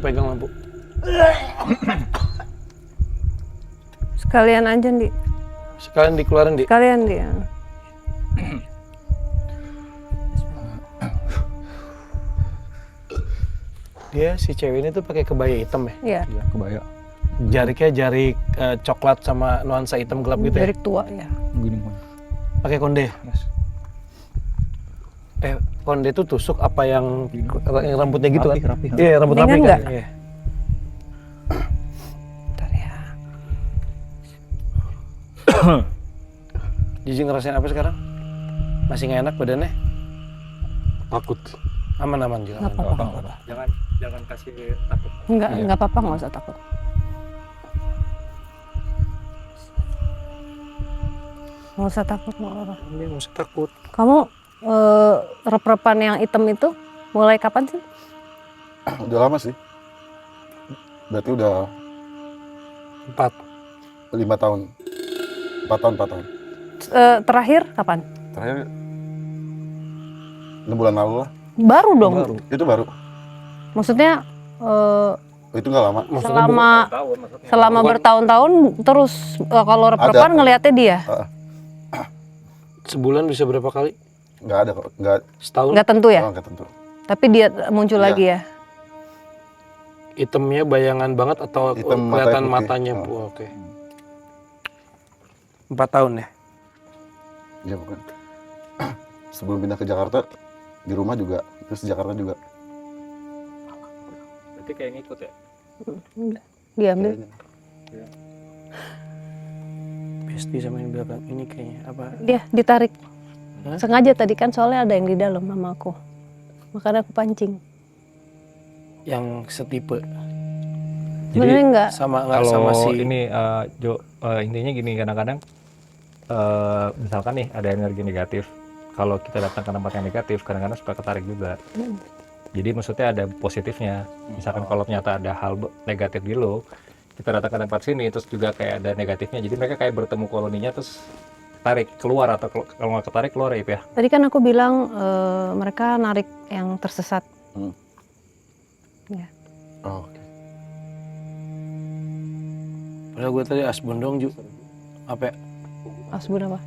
Pegang lampu. Sekalian aja Di. Sekalian dikeluarin di. Sekalian dia. Dia si cewek ini tuh pakai kebaya hitam ya. Iya. Iya, kebaya. Jariknya jarik coklat sama nuansa hitam gelap gitu ya. Dari tua ya. Begini pun. Pakai konde. Yes. Konde tuh tusuk apa yang rambutnya gitu Rapi, kan? rapi. Iya, rambut Mendingan rapi nggak? kan. Iya. Bentar ya. Jijik ngerasain apa sekarang? Masih nggak enak badannya? Takut. Aman juga. Nggak apa-apa. Jangan kasih takut. Nggak apa-apa, nggak usah takut. Nggak usah takut, nggak apa-apa. Dia nggak usah takut. Kamu rep-repan yang hitam itu mulai kapan sih? Udah lama sih. Berarti udah 5 tahun. 4 tahun. Terakhir kapan? Terakhir 6 bulan lalu lah. Baru dong. Itu baru. Maksudnya Itu nggak lama. selama bertahun-tahun terus kalau rep-repan ngelihatnya dia? Sebulan bisa berapa kali? Nggak ada kok. Nggak. Setahun? Nggak tentu ya? Nggak tentu. Tapi dia muncul Iya. lagi ya? Hitamnya bayangan banget atau Hitam, kelihatan matanya putih. matanya? Oh. Oke. 4 tahun ya? Iya bukan. Sebelum pindah ke Jakarta, di rumah juga, terus di Jakarta juga. Berarti kayak ngikut ya? Diambil. Kayaknya. Besti sama yang belakang ini kayaknya apa? Dia ditarik. Hah? Sengaja tadi kan soalnya ada yang di dalam sama aku. Makanya aku pancing. Yang setipe Sebenarnya enggak. sama nggak Kalau sama si ini Jo, intinya gini, kadang-kadang misalkan nih ada energi negatif, kalau kita datang ke tempat yang negatif kadang-kadang suka ketarik juga. Jadi maksudnya ada positifnya. Misalkan kalau ternyata ada hal negatif di lo, kita datang ke tempat sini terus juga kayak ada negatifnya, jadi mereka kayak bertemu koloninya terus tarik keluar, atau kalau nggak ketarik keluar ya. Tadi kan aku bilang mereka narik yang tersesat Ya. Oh, oke. Padahal gue tadi asbun dong Ju. Apa ya? Asbun apa?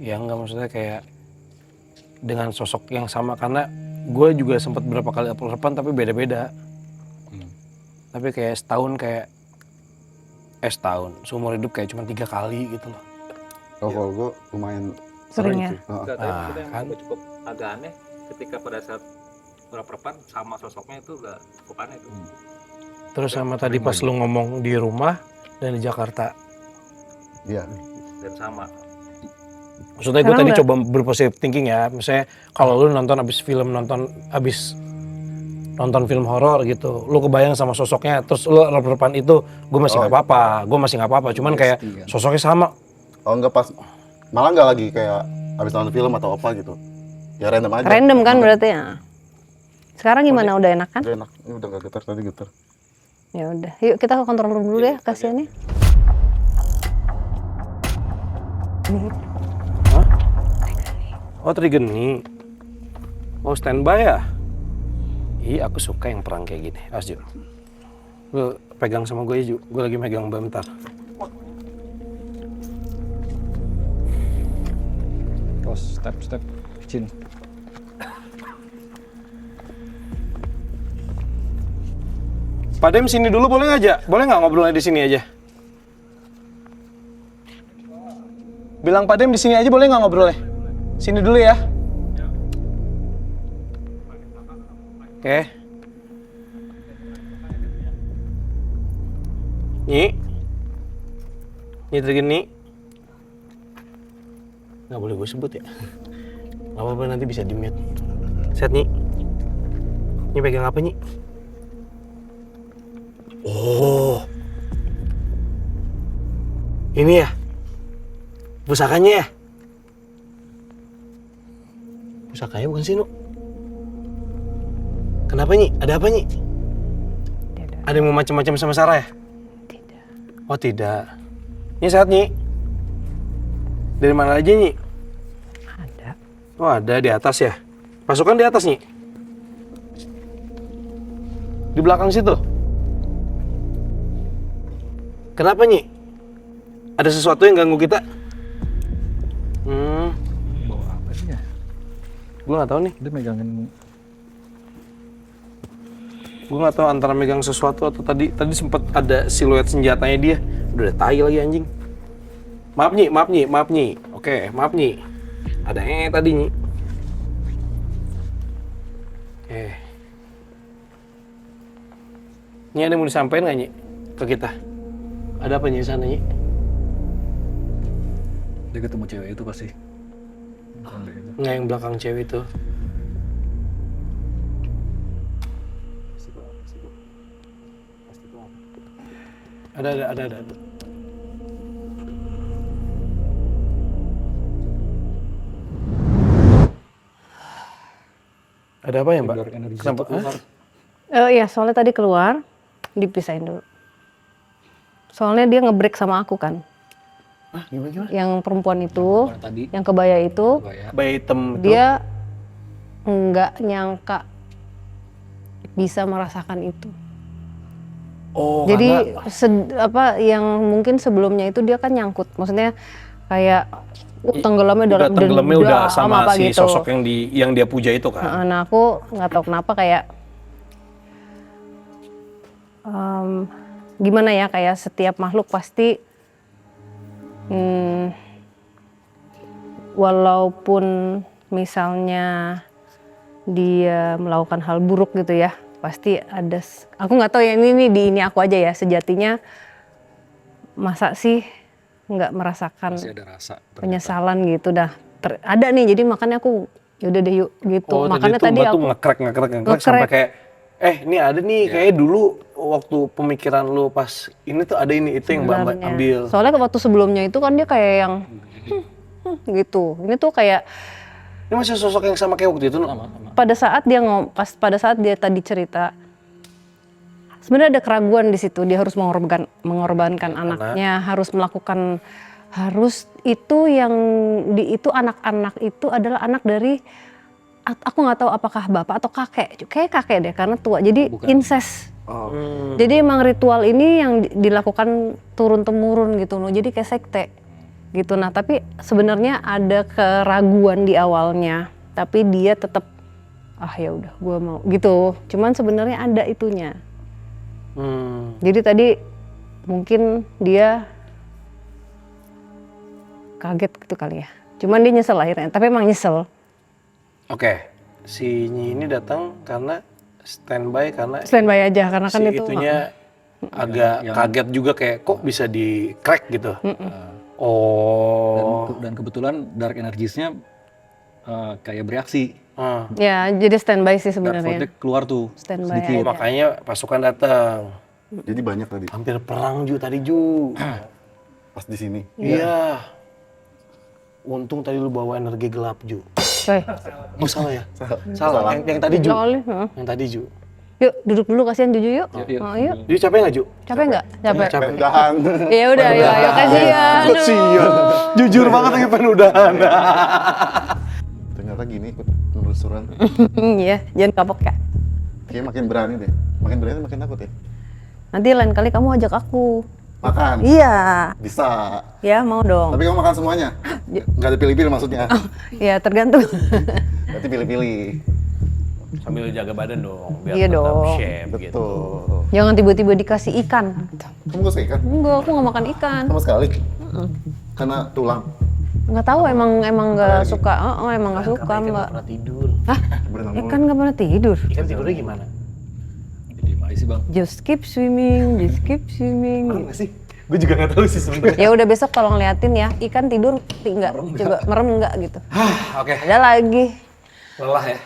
Ya enggak, maksudnya kayak dengan sosok yang sama, karena gue juga sempat berapa kali upload tapi beda-beda. Tapi kayak setahun seumur hidup kayak cuma 3 kali gitu loh. Oh, kalau gue lumayan Sering ya? sih. Oh. Enggak, tapi Ah, maksudnya kan. yang cukup agak aneh ketika pada saat perpan sama sosoknya itu udah cukup aneh tuh. Terus sama tadi pas lu ngomong di rumah dan di Jakarta. Iya. Dan sama. Maksudnya gue Sekarang tadi udah- coba berpositif thinking ya. Misalnya kalau lu nonton abis nonton film horor gitu, lu kebayang sama sosoknya, terus lu rep-repan itu, gue masih nggak apa-apa. Cuman kayak sosoknya sama. Oh, enggak pas. Malah enggak lagi kayak habis nonton film atau apa gitu. Ya random aja. Random kan berarti ya. Sekarang gimana, udah enak kan? Udah enak. Ini udah enggak getar, tadi getar. Ya udah, yuk kita ke kontrol room dulu ya, kasihannya. Oh, Trigeni. Oh, standby ya? Iya, aku suka yang perang kayak gini. Ju. Lu pegang sama gue, Ju. Gue lagi megang bentar. Oh, step Chin. Pak Dem sini dulu boleh nggak, Ja? Boleh nggak ngobrolnya di sini aja? Bilang Pak Dem di sini aja boleh nggak ngobrolnya? Sini dulu ya. Oke. Nyi. Nyi Trigeni. Nggak boleh gue sebut ya. Nggak apa-apa, nanti bisa di-mute. Set, Nyi. Nyi pegang apa, Nyi? Oh. Ini ya? Pusakanya ya? Pusakanya bukan sih, Nu? Kenapa, Nyi? Ada apa, Nyi? Tidak. Ada yang mau macam-macam sama Sarah ya? Tidak. Oh, tidak. Nyi sehat, Nyi? Dari mana aja, Nyi? Ada. Oh, ada di atas ya? Pasukan di atas, Nyi? Di belakang situ? Kenapa, Nyi? Ada sesuatu yang ganggu kita? Bawa apa sih ya? Gue nggak tahu nih. Dia megangin. Gue nggak tahu antara megang sesuatu atau tadi sempat ada siluet senjatanya dia. Udah ada tai lagi anjing. Maaf, Nyi. Oke, maaf, Nyi. Ada tadi, Nyi. Nyi, ada yang mau disampaikan nggak, Nyi? Ke kita? Ada apa, Nyi, di sana, Nyi? Dia ketemu cewek itu pasti. Nggak, yang belakang cewek itu. Ada. Ada apa ya, Mbak? Kenapa? Iya, soalnya tadi keluar, dipisahin dulu. Soalnya dia nge-break sama aku kan. Gimana? Yang perempuan itu, Tadi yang kebaya itu, Bayi hitam itu. dia nggak nyangka bisa merasakan itu. Oh, Jadi karena yang mungkin sebelumnya itu dia kan nyangkut, maksudnya kayak tenggelamnya dalam tenggelamnya udah sama apa si gitu. sosok yang dia puja itu kan. Nah, aku nggak tahu kenapa kayak gimana ya, kayak setiap makhluk pasti walaupun misalnya dia melakukan hal buruk gitu ya, pasti ada. Aku nggak tahu ya, ini aku aja ya, sejatinya masa sih nggak merasakan masih ada rasa. penyesalan gitu dah. Ada nih, jadi makanya aku yaudah deh yuk gitu. Oh, Makanya tadi tadi tuh aku ngekrek sampai kayak ini ada nih kayak dulu waktu pemikiran lu pas ini tuh ada ini itu yang Mbak sebenarnya. ambil. Soalnya waktu sebelumnya itu kan dia kayak yang gitu. Ini tuh kayak Ini masih sosok yang sama kayak waktu itu, Nu? pada saat dia tadi cerita, sebenarnya ada keraguan di situ. Dia harus mengorbankan anaknya, harus itu anak-anak itu adalah anak dari aku nggak tahu apakah bapak atau kakek, kayak kakek deh karena tua, jadi incest. Jadi emang ritual ini yang dilakukan turun temurun gitu loh, jadi kayak sekte gitu. Nah tapi sebenarnya ada keraguan di awalnya, tapi dia tetap ya udah gue mau gitu. Cuman sebenarnya ada itunya. Jadi tadi mungkin dia kaget gitu kali ya. Cuman dia nyesel akhirnya, tapi emang nyesel. Oke, si Nyi ini datang karena standby Aja karena kan si itu itunya agak kaget juga kayak kok bisa di crack gitu. Dan kebetulan dark energiesnya kayak bereaksi. ya jadi standby sih Dark sebenarnya. void keluar tuh Standby sedikit. aja. Makanya pasukan datang. Jadi banyak tadi Hampir perang Ju tadi Ju. pas di sini. Iya. Untung tadi lu bawa energi gelap Ju. Coy, Oh salah ya? Salah. Yang tadi Ju. soalnya, Yang tadi Ju. yuk duduk dulu kasihan Juju yuk. Yuk. Yuk. Ju capek nggak Ju? Capek nggak? Capek. Udahan. Ya udah, ayo kasihan. Kasian. Jujur banget lagi pengen udahan. Ternyata gini ikut penelusuran. Iya, jangan kapok ya. Kayaknya makin berani deh. Makin berani makin takut ya. Nanti lain kali kamu ajak aku. Makan. Iya, Bisa. ya mau dong. Tapi kamu makan semuanya. Nggak ada pilih-pilih maksudnya. Ya tergantung. Berarti pilih-pilih. Sambil jaga badan dong, biar Iya tetap dong. shape gitu. Betul. Jangan tiba-tiba dikasih ikan. Kamu gak suka ikan? Enggak, aku nggak makan ikan. Sama sekali. Karena tulang. Nggak tahu emang nggak suka. Emang nggak suka Ikan mbak. nggak pernah tidur. Berenang mulu. Ikan nggak pernah tidur. Ikan tidurnya gimana? Jadi aja sih bang. Just keep swimming, just keep swimming. Nggak sih? Gue juga nggak tahu sih sebenarnya. Ya udah besok tolong liatin ya. Ikan tidur enggak? Coba merem enggak gitu. Oke, Ada lagi. lelah ya.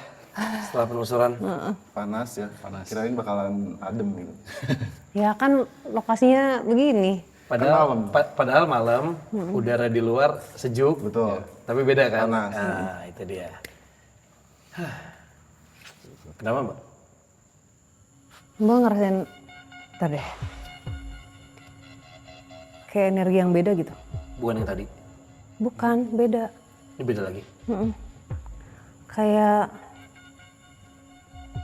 Setelah penelusuran. Panas ya. Panas. Kirain bakalan adem gitu. Ya kan lokasinya begini. Padahal malam, udara di luar sejuk. Betul. Tapi beda kan? Panas. Nah, itu dia. Kenapa Mbak? Mbak ngerasain, ntar deh. Kayak energi yang beda gitu. Bukan yang tadi. Bukan, beda. Ini beda lagi. Kayak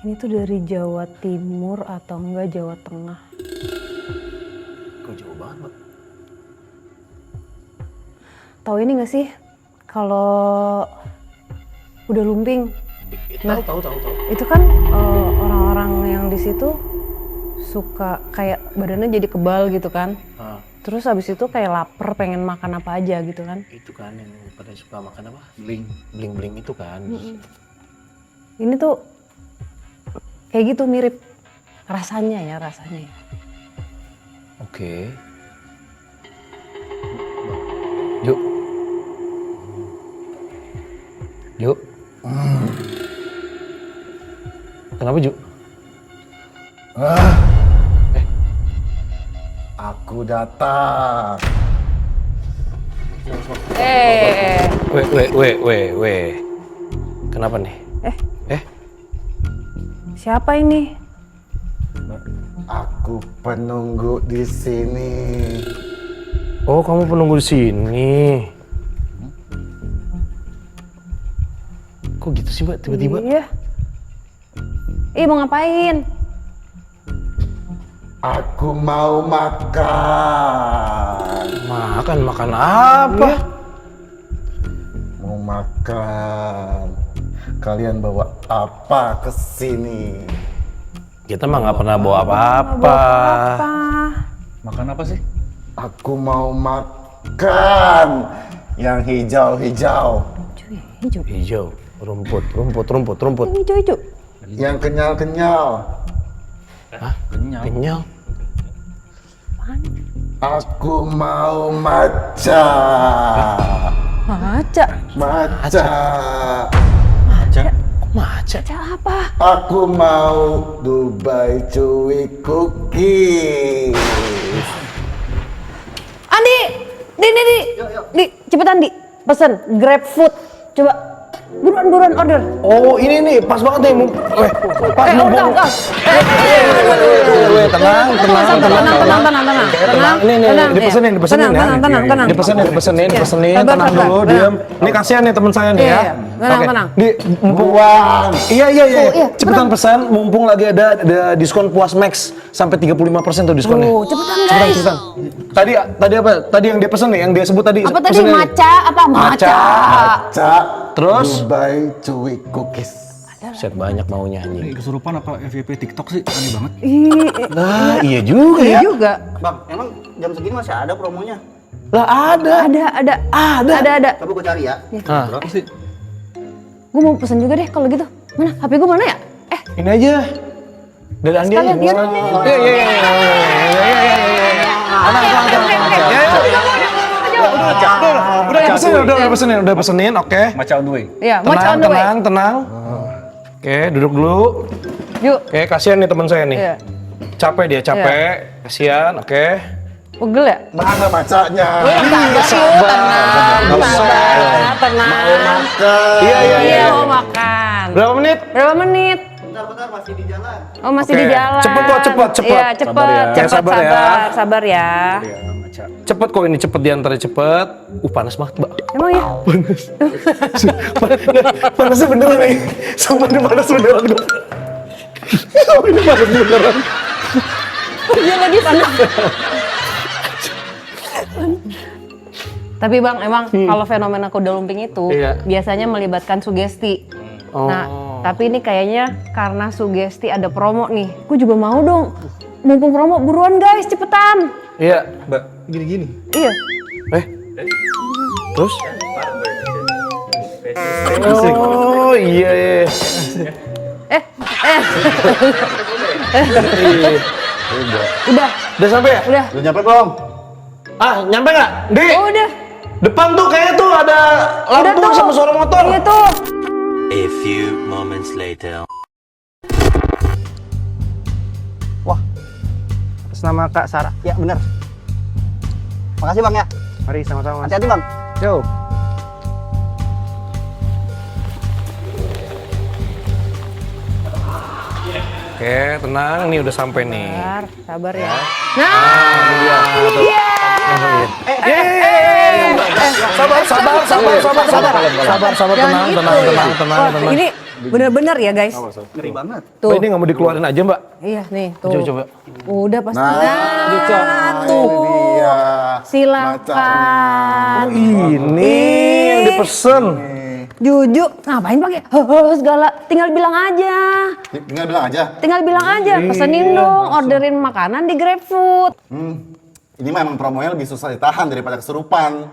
ini tuh dari Jawa Timur atau enggak Jawa Tengah. Kok jauh banget Mbak? Tahu ini nggak sih? Kalau udah lumping, Tahu. itu kan orang-orang yang di situ suka kayak badannya jadi kebal gitu kan. Terus habis itu kayak lapar pengen makan apa aja gitu kan. Itu kan yang pada suka makan apa? Bling. Bling itu kan. Ini tuh kayak gitu mirip rasanya ya. Oke. Yuk. Yuk. Kenapa Ju? Aku datang. Weh. Kenapa nih? Siapa ini? Aku penunggu di sini. Oh, kamu penunggu di sini. Kok gitu sih Mbak tiba-tiba? Iya. Mau ngapain? Aku mau makan. Makan apa? Mau makan. Kalian bawa apa ke sini? Kita mah nggak pernah bawa apa-apa. Makan apa sih? Aku mau makan yang hijau-hijau. Hijau, rumput. Hijau. Yang kenyal-kenyal. Kenyal. Aku mau matcha. Maca. Matcha. Maca. Maca apa? Aku mau Dubai Chewy Cookies. Andi, di, cepetan di, pesen Grab Food. Coba Buruan order. Oh ini nih pas banget nih. Pas mumpung. Tenang. Ini dipesenin ya. Dipesenin. Tenang dulu, diam. Ini kasihan nih teman saya nih ya. Tenang. Di mumpung Iya. Cepetan pesan mumpung lagi ada diskon Puas Max sampai 35% tuh diskonnya. Cepetan guys. Cepetan. Tadi apa? Tadi yang dia pesen nih, yang dia sebut tadi. Apa tadi pesennya. matcha? Terus Dubai Chewy Cookies. set banyak maunya anjing. Kesurupan apa FYP TikTok sih? Aneh banget. Nah, iya juga Iya ya. juga. Bang, emang jam segini masih ada promonya? Lah ada. Ada. Coba gue cari ya. Ah, Berapa sih? Gue mau pesen juga deh kalau gitu. Mana? HP gue mana ya? ini aja. Dari Andi aja. Sekalian, iya. Iya. Udah pesenin, oke. Maca on the way. Iya, mau on the way. Tenang. Oke, duduk dulu. Yuk. Oke, kasihan nih teman saya nih. Iya. Capek dia, kasihan, oke. Pegel ya? Mana macanya? Tenang. Iya. Mau makan. Berapa menit? Berapa menit? Bentar, masih di jalan. Oh, masih Oke. di jalan. Cepet kok, cepet. Iya, cepet. Sabar ya. Sabar ya. Cepet kok ini, cepet diantaranya cepet. Panas banget, Mbak. Emang ya? Panasnya beneran nih. Sumpah ini panas beneran. Ini panas beneran. Iya lagi panas. Tapi Bang, emang kalau fenomena kuda lumping itu Iya. biasanya melibatkan sugesti. Nah, tapi ini kayaknya karena sugesti ada promo nih. Gue juga mau dong. Mumpung promo, buruan guys, cepetan. Iya. Mbak, gini-gini. Iya. Terus? Oh iya. Udah sampai ya? Udah. Udah nyampe belum? Ah, nyampe nggak? Di Oh, udah. depan tuh kayaknya tuh ada lampu Udah tuh. sama suara motor. Iya tuh. A few moments later. Atas nama Kak Sarah. Ya, benar. Makasih Bang ya. Mari sama-sama. Hati-hati Bang. Yo. Oke, tenang. Ini udah sampai nih. Sabar ya. Nah, Sabar, jangan tenang. Ini bener-bener ya guys. Ngeri banget. Tuh. Tuh. Ini nggak mau dikeluarin aja, Mbak. Iya nih, tuh. Coba. Udah pasti. Tuh. Dia. Silakan. Ini yang dipesen. Juju, ngapain pakai segala? Tinggal bilang aja. Tinggal bilang aja. Tinggal bilang aja, pesenin dong, orderin makanan di GrabFood. Ini mah emang promonya lebih susah ditahan daripada kesurupan.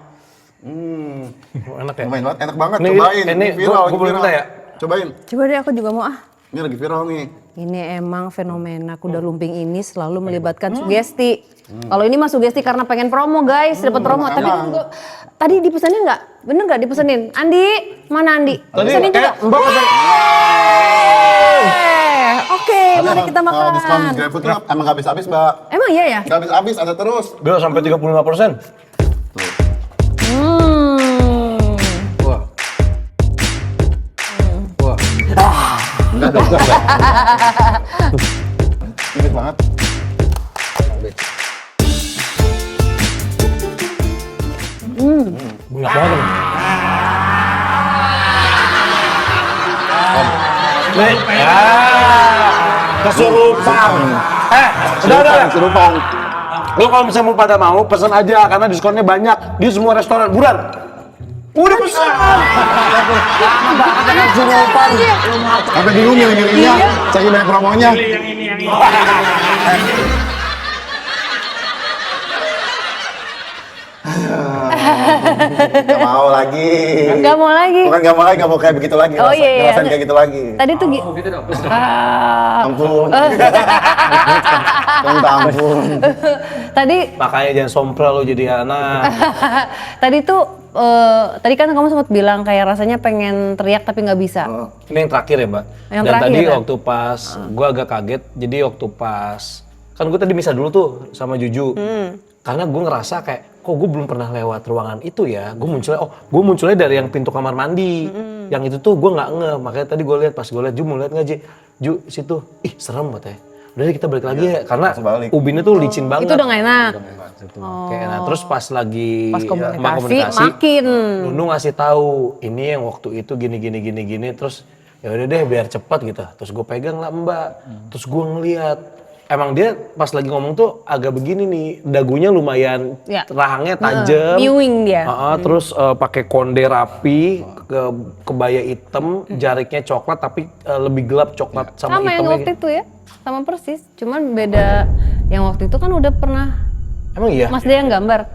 Enak ya? Lumayan banget, enak banget. Nih, Cobain. ini viral, gua boleh viral. minta ya? Cobain. Coba deh aku juga mau ah. Ini lagi viral nih. Ini emang fenomena kuda lumping ini selalu melibatkan sugesti. Kalau ini mah sugesti karena pengen promo guys, dapat promo. Tapi emang. juga tadi dipesenin nggak? Bener nggak dipesenin? Andi, mana Andi? Pesenin juga. Mbak pesan. Oke, mari kita Kalau diskon makan. GrabFood tuh emang gak habis-habis, Mbak. Emang iya ya? Gak habis-habis, ada terus. Udah sampai 35%. Enggak ada. Ingat banget. Banyak banget. Nih, kesurupan. Udah. Kesurupan. Lo kalau misalnya mau pada mau, pesan aja karena diskonnya banyak di semua restoran. Buruan. Udah pesan. Kesurupan. Sampai bingung milih-milihnya. Saking banyak promonya. Gak mau lagi. Nggak mau lagi. Bukan gak mau lagi, gak mau kayak begitu lagi. Oh, iya. Ngerasain kayak gitu lagi. Tadi tuh Ampun. Minta ampun. tadi Makanya jangan sompral lo jadi anak. tadi tuh tadi kan kamu sempat bilang kayak rasanya pengen teriak tapi nggak bisa. Ini yang terakhir ya, Mbak. Yang Dan terakhir, tadi kan? waktu pas gue agak kaget, jadi waktu pas kan gue tadi misah dulu tuh sama Juju. Karena gue ngerasa kayak kok gue belum pernah lewat ruangan itu ya. Gue munculnya dari yang pintu kamar mandi. Yang itu tuh gue nggak ngeh, makanya tadi gue lihat pas gue lihat Ju mau lihat nggak Ju situ, ih serem katanya. Udah deh, kita balik lagi ya, karena ubinnya tuh licin banget. Itu udah gak enak. Oke, nah terus pas lagi Pas Mbak komunikasi makin. Nunu ngasih tahu ini yang waktu itu gini, terus ya udah deh biar cepat gitu. Terus gue pegang lah Mbak, terus gue ngeliat emang dia pas lagi ngomong tuh agak begini nih, dagunya lumayan Ya. rahangnya tajam. Miwing dia. Terus pakai konde rapi, kebaya hitam, jariknya coklat tapi lebih gelap coklat sama Sama yang hitamnya. waktu itu ya, sama persis. Cuman beda yang waktu itu kan udah pernah Emang iya? Mas Dea yang gambar.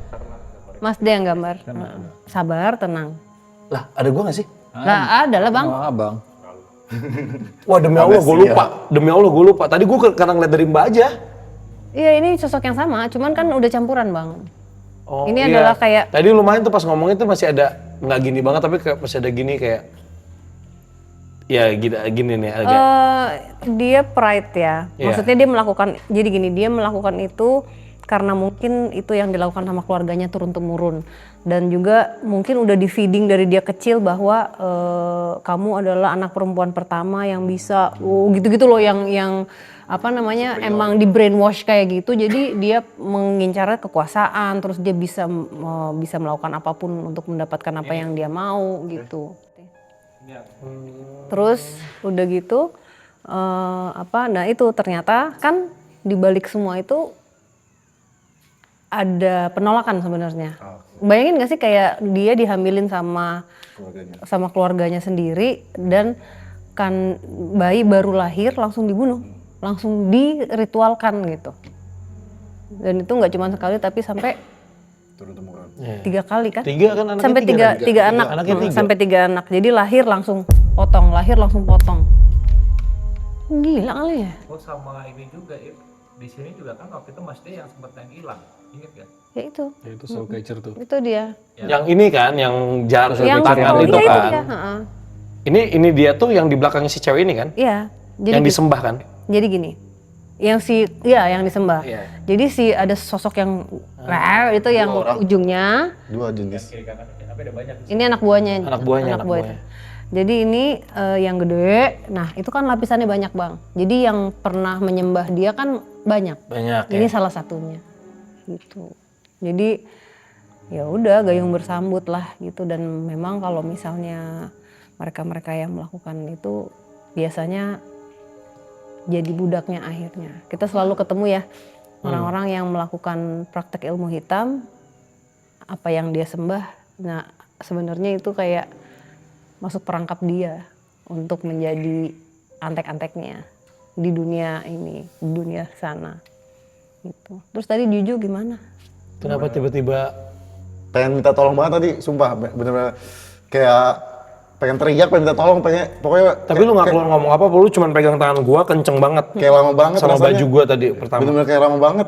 Mas Dea yang gambar. Sabar, tenang. Lah ada gua gak sih? Lah ada lah bang. Abang. Wah demi Allah gue lupa, demi Allah gue lupa. Tadi gue karena ngeliat dari Mbak aja. Iya ini sosok yang sama, cuman kan udah campuran bang. Oh, Ini iya. adalah kayak Tadi lumayan tuh pas ngomongnya tuh masih ada, nggak gini banget tapi kayak masih ada gini kayak. Ya gini nih agak. dia pride ya. Iya. Maksudnya dia melakukan, jadi gini dia melakukan itu karena mungkin itu yang dilakukan sama keluarganya turun-temurun. Dan juga mungkin udah di feeding dari dia kecil bahwa kamu adalah anak perempuan pertama yang bisa gitu-gitu loh yang apa namanya emang di brainwash kayak gitu. Jadi dia mengincar kekuasaan, terus dia bisa melakukan apapun untuk mendapatkan apa yang dia mau gitu. Terus udah gitu nah itu ternyata kan dibalik semua itu ada penolakan sebenarnya. Bayangin gak sih kayak dia dihamilin sama keluarganya sendiri dan kan bayi baru lahir langsung dibunuh, langsung diritualkan gitu. Dan itu nggak cuma sekali tapi sampai 3 kali kan? 3 kan anaknya Sampai 3 anak, Anaknya 3. sampai 3 anak. Jadi lahir langsung potong, lahir langsung potong. Gila kali ya? Oh sama ini juga ya. Di sini juga kan waktu itu Mas D yang sempat yang hilang, inget gak? Ya itu. Ya itu soul catcher tuh. Itu dia. Yang ini kan, yang jarum Yang tangan itu iya, kan. Itu dia, heeh. Ini dia tuh yang di belakangnya si cewek ini kan? Iya. Yang disembah kan? Jadi gini, yang disembah. Iya. Jadi ada sosok yang itu yang ujungnya. 2 jenis. Ini anak buahnya. Anak buahnya. itu. Jadi ini yang gede. Nah itu kan lapisannya banyak bang. Jadi yang pernah menyembah dia kan banyak. Banyak. Ini salah satunya. Gitu. Jadi ya udah gayung bersambut lah gitu. Dan memang kalau misalnya mereka-mereka yang melakukan itu biasanya jadi budaknya akhirnya. Kita selalu ketemu ya orang-orang yang melakukan praktek ilmu hitam, apa yang dia sembah. Nah sebenarnya itu kayak masuk perangkap dia untuk menjadi antek-anteknya di dunia ini, di dunia sana. Gitu. Terus tadi Juju gimana? Kenapa tiba-tiba Pengen minta tolong banget tadi, sumpah bener-bener kayak pengen teriak, pengen minta tolong, pokoknya. Tapi lu gak keluar ngomong apa, lu cuma pegang tangan gua kenceng banget. Kayak lama banget sama rasanya. baju gua tadi pertama. Bener-bener kayak lama banget.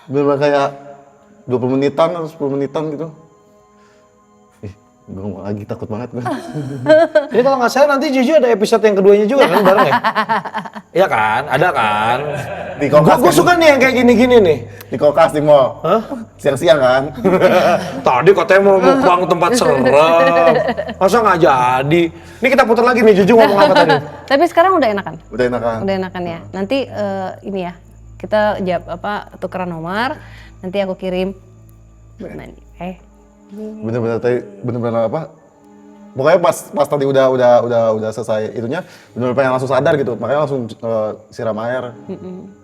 Bener-bener kayak 20 menitan atau 10 menitan gitu. Gue ngomong lagi, takut banget gue. Jadi kalau nggak salah nanti Juju ada episode yang keduanya juga kan bareng ya? Iya kan? Ada kan? Di kulkas. Gue suka nih yang kayak gini-gini nih. Di kulkas di mall. Hah? Siang-siang kan. Tadi katanya mau mukbang tempat serem. Masa nggak jadi? Ini kita putar lagi nih Juju ngomong apa tadi? Tapi sekarang udah enakan? Udah enakan. Udah enakan ya. Nanti ini ya, kita tukeran nomor. Nanti aku kirim buat mandi. Bener-bener tadi, bener-bener apa? Pokoknya pas tadi udah selesai itunya, bener-bener pengen langsung sadar gitu, makanya langsung siram air.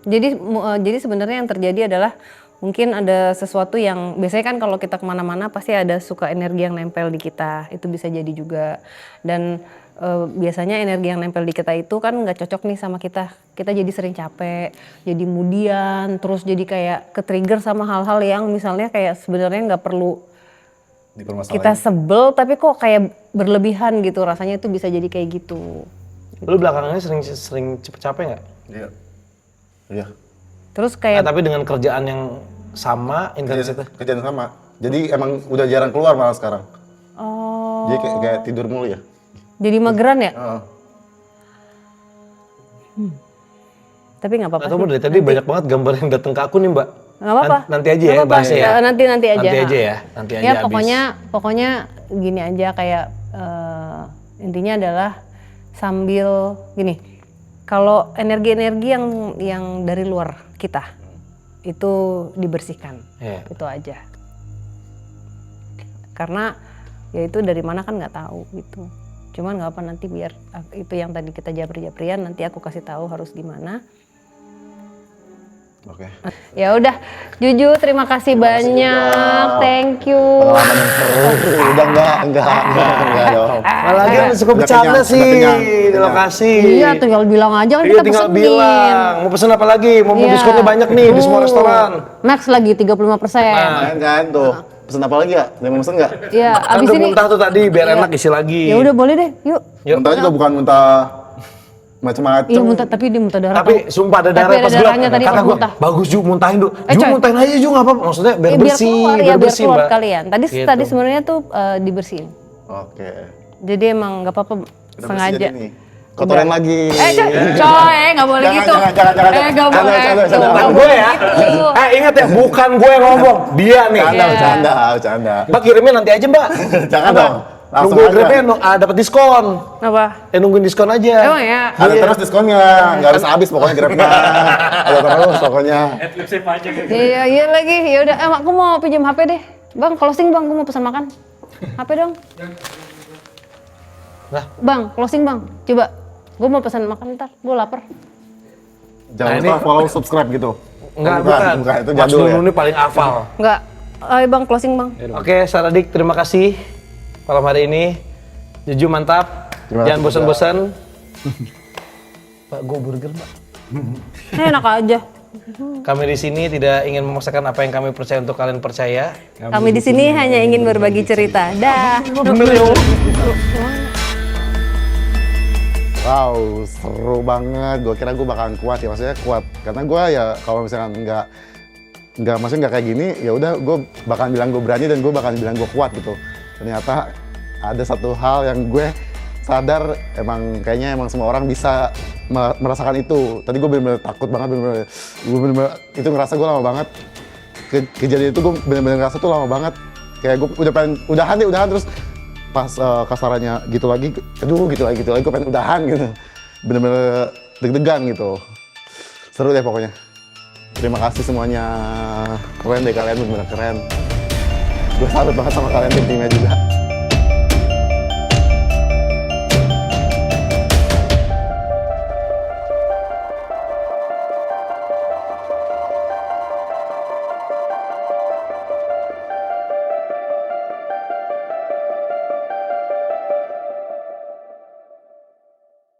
Jadi sebenarnya yang terjadi adalah mungkin ada sesuatu yang biasanya kan kalau kita kemana-mana pasti ada suka energi yang nempel di kita, itu bisa jadi juga. Dan biasanya energi yang nempel di kita itu kan nggak cocok nih sama kita jadi sering capek, jadi kemudian terus jadi kayak ke-trigger sama hal-hal yang misalnya kayak sebenarnya nggak perlu kita sebel tapi kok kayak berlebihan gitu, rasanya itu bisa jadi kayak gitu. Lu belakangannya sering cepet capek nggak? Iya. Iya. Terus kayak tapi dengan kerjaan yang sama intensitas? Kerjaan sama. Jadi emang udah jarang keluar malah sekarang. Oh. Jadi kayak tidur mulu ya. Jadi mageran ya? Tapi nggak apa-apa. Atau dari tadi banyak banget gambar yang datang ke aku nih Mbak. Nggak apa-apa. Nanti aja ya bahasnya ya. Nanti aja. Nanti aja ya. Nanti aja ya habis. pokoknya gini aja kayak Intinya adalah sambil gini, kalau energi-energi yang dari luar kita itu dibersihkan, itu aja. Karena ya itu dari mana kan nggak tahu gitu. Cuman nggak apa, nanti biar itu yang tadi kita japri-japrian, nanti aku kasih tahu harus gimana. Oke. Ya udah, Juju terima kasih banyak, thank you. Pengalaman yang seru. Udah enggak dong. Lagi suka Udah bercanda kenyang, sih udah kenyang. di lokasi. Iya, tinggal bilang aja kan Iya, kita tinggal pesenin. bilang. Mau pesen apa lagi? Mau Iya. diskonnya banyak nih di semua restoran. Max lagi 35%. Main kan tuh. Pesen apa lagi ya? Ada yang mau pesen nggak? Iya, Kan abis udah ini. muntah tuh tadi, biar Iya. enak isi lagi. Ya udah boleh deh, yuk. Yuk. Muntah juga bukan muntah macam-macam. Iya muntah, tapi dia muntah darah. Tapi tau. sumpah ada Tapi darah ada pas gelap. darahnya tadi Kata pas gua, muntah. bagus Ju, muntahin Ju. Ju coy. muntahin aja Ju, nggak apa-apa. Maksudnya biar Biar bersih, keluar, biar ya biar bersih keluar Mbak. kalian. Tadi Gitu. tadi sebenarnya tuh dibersihin. Oke. Jadi emang nggak apa-apa Udah sengaja. bersih jadi nih. Kotoran lagi. Coy, nggak boleh Jangan, gitu. jangan. Nggak Canda, boleh. canda, Tuh, canda. nggak Bukan gue boleh ya. gitu. Ingat ya, bukan gue yang ngomong, dia nih. Bercanda. Mbak kirimnya nanti aja Mbak. Jangan dong. Langsung Nunggu aja. grabnya dapat diskon. Apa? Nungguin diskon aja. Emang ya? Ada terus diskonnya, nggak harus habis pokoknya grabnya. Ada terus pokoknya. Iya, iya lagi. Ya udah, aku mau pinjam HP deh. Bang, closing Bang, gue mau pesan makan. HP dong. Lah. Bang, closing Bang. Coba. Gue mau pesan makan ntar, gue lapar. Jangan Nah, lupa ini- follow, subscribe gitu. Enggak, bukan. Bukan, itu Mas jadul ya. Nunu ini paling hafal. Enggak. Ayo Bang, closing Bang. Oke, Saradik, terima kasih malam hari ini. Juju mantap. Terima Jangan kasih, bosan-bosan. Pak, gue burger, Pak. Enak aja. Kami di sini tidak ingin memaksakan apa yang kami percaya untuk kalian percaya. Kami di sini hanya ingin berbagi cerita. Dah. Wow, seru banget. Gue kira gue bakalan kuat ya, maksudnya kuat. Karena gue ya kalau misalkan maksudnya nggak kayak gini, ya udah gue bakalan bilang gue berani dan gue bakalan bilang gue kuat gitu. Ternyata ada satu hal yang gue sadar kayaknya semua orang bisa merasakan itu. Tadi gue bener-bener takut banget, gue bener-bener itu ngerasa gue lama banget. Kejadian itu gue bener-bener ngerasa tuh lama banget. Kayak gue udah pengen udahan terus pas kasarannya gitu lagi, gitu lagi, gue pengen udahan gitu. Bener-bener deg-degan gitu. Seru deh pokoknya. Terima kasih semuanya. Keren deh kalian, bener-bener keren. Gue salut banget sama kalian, timnya juga.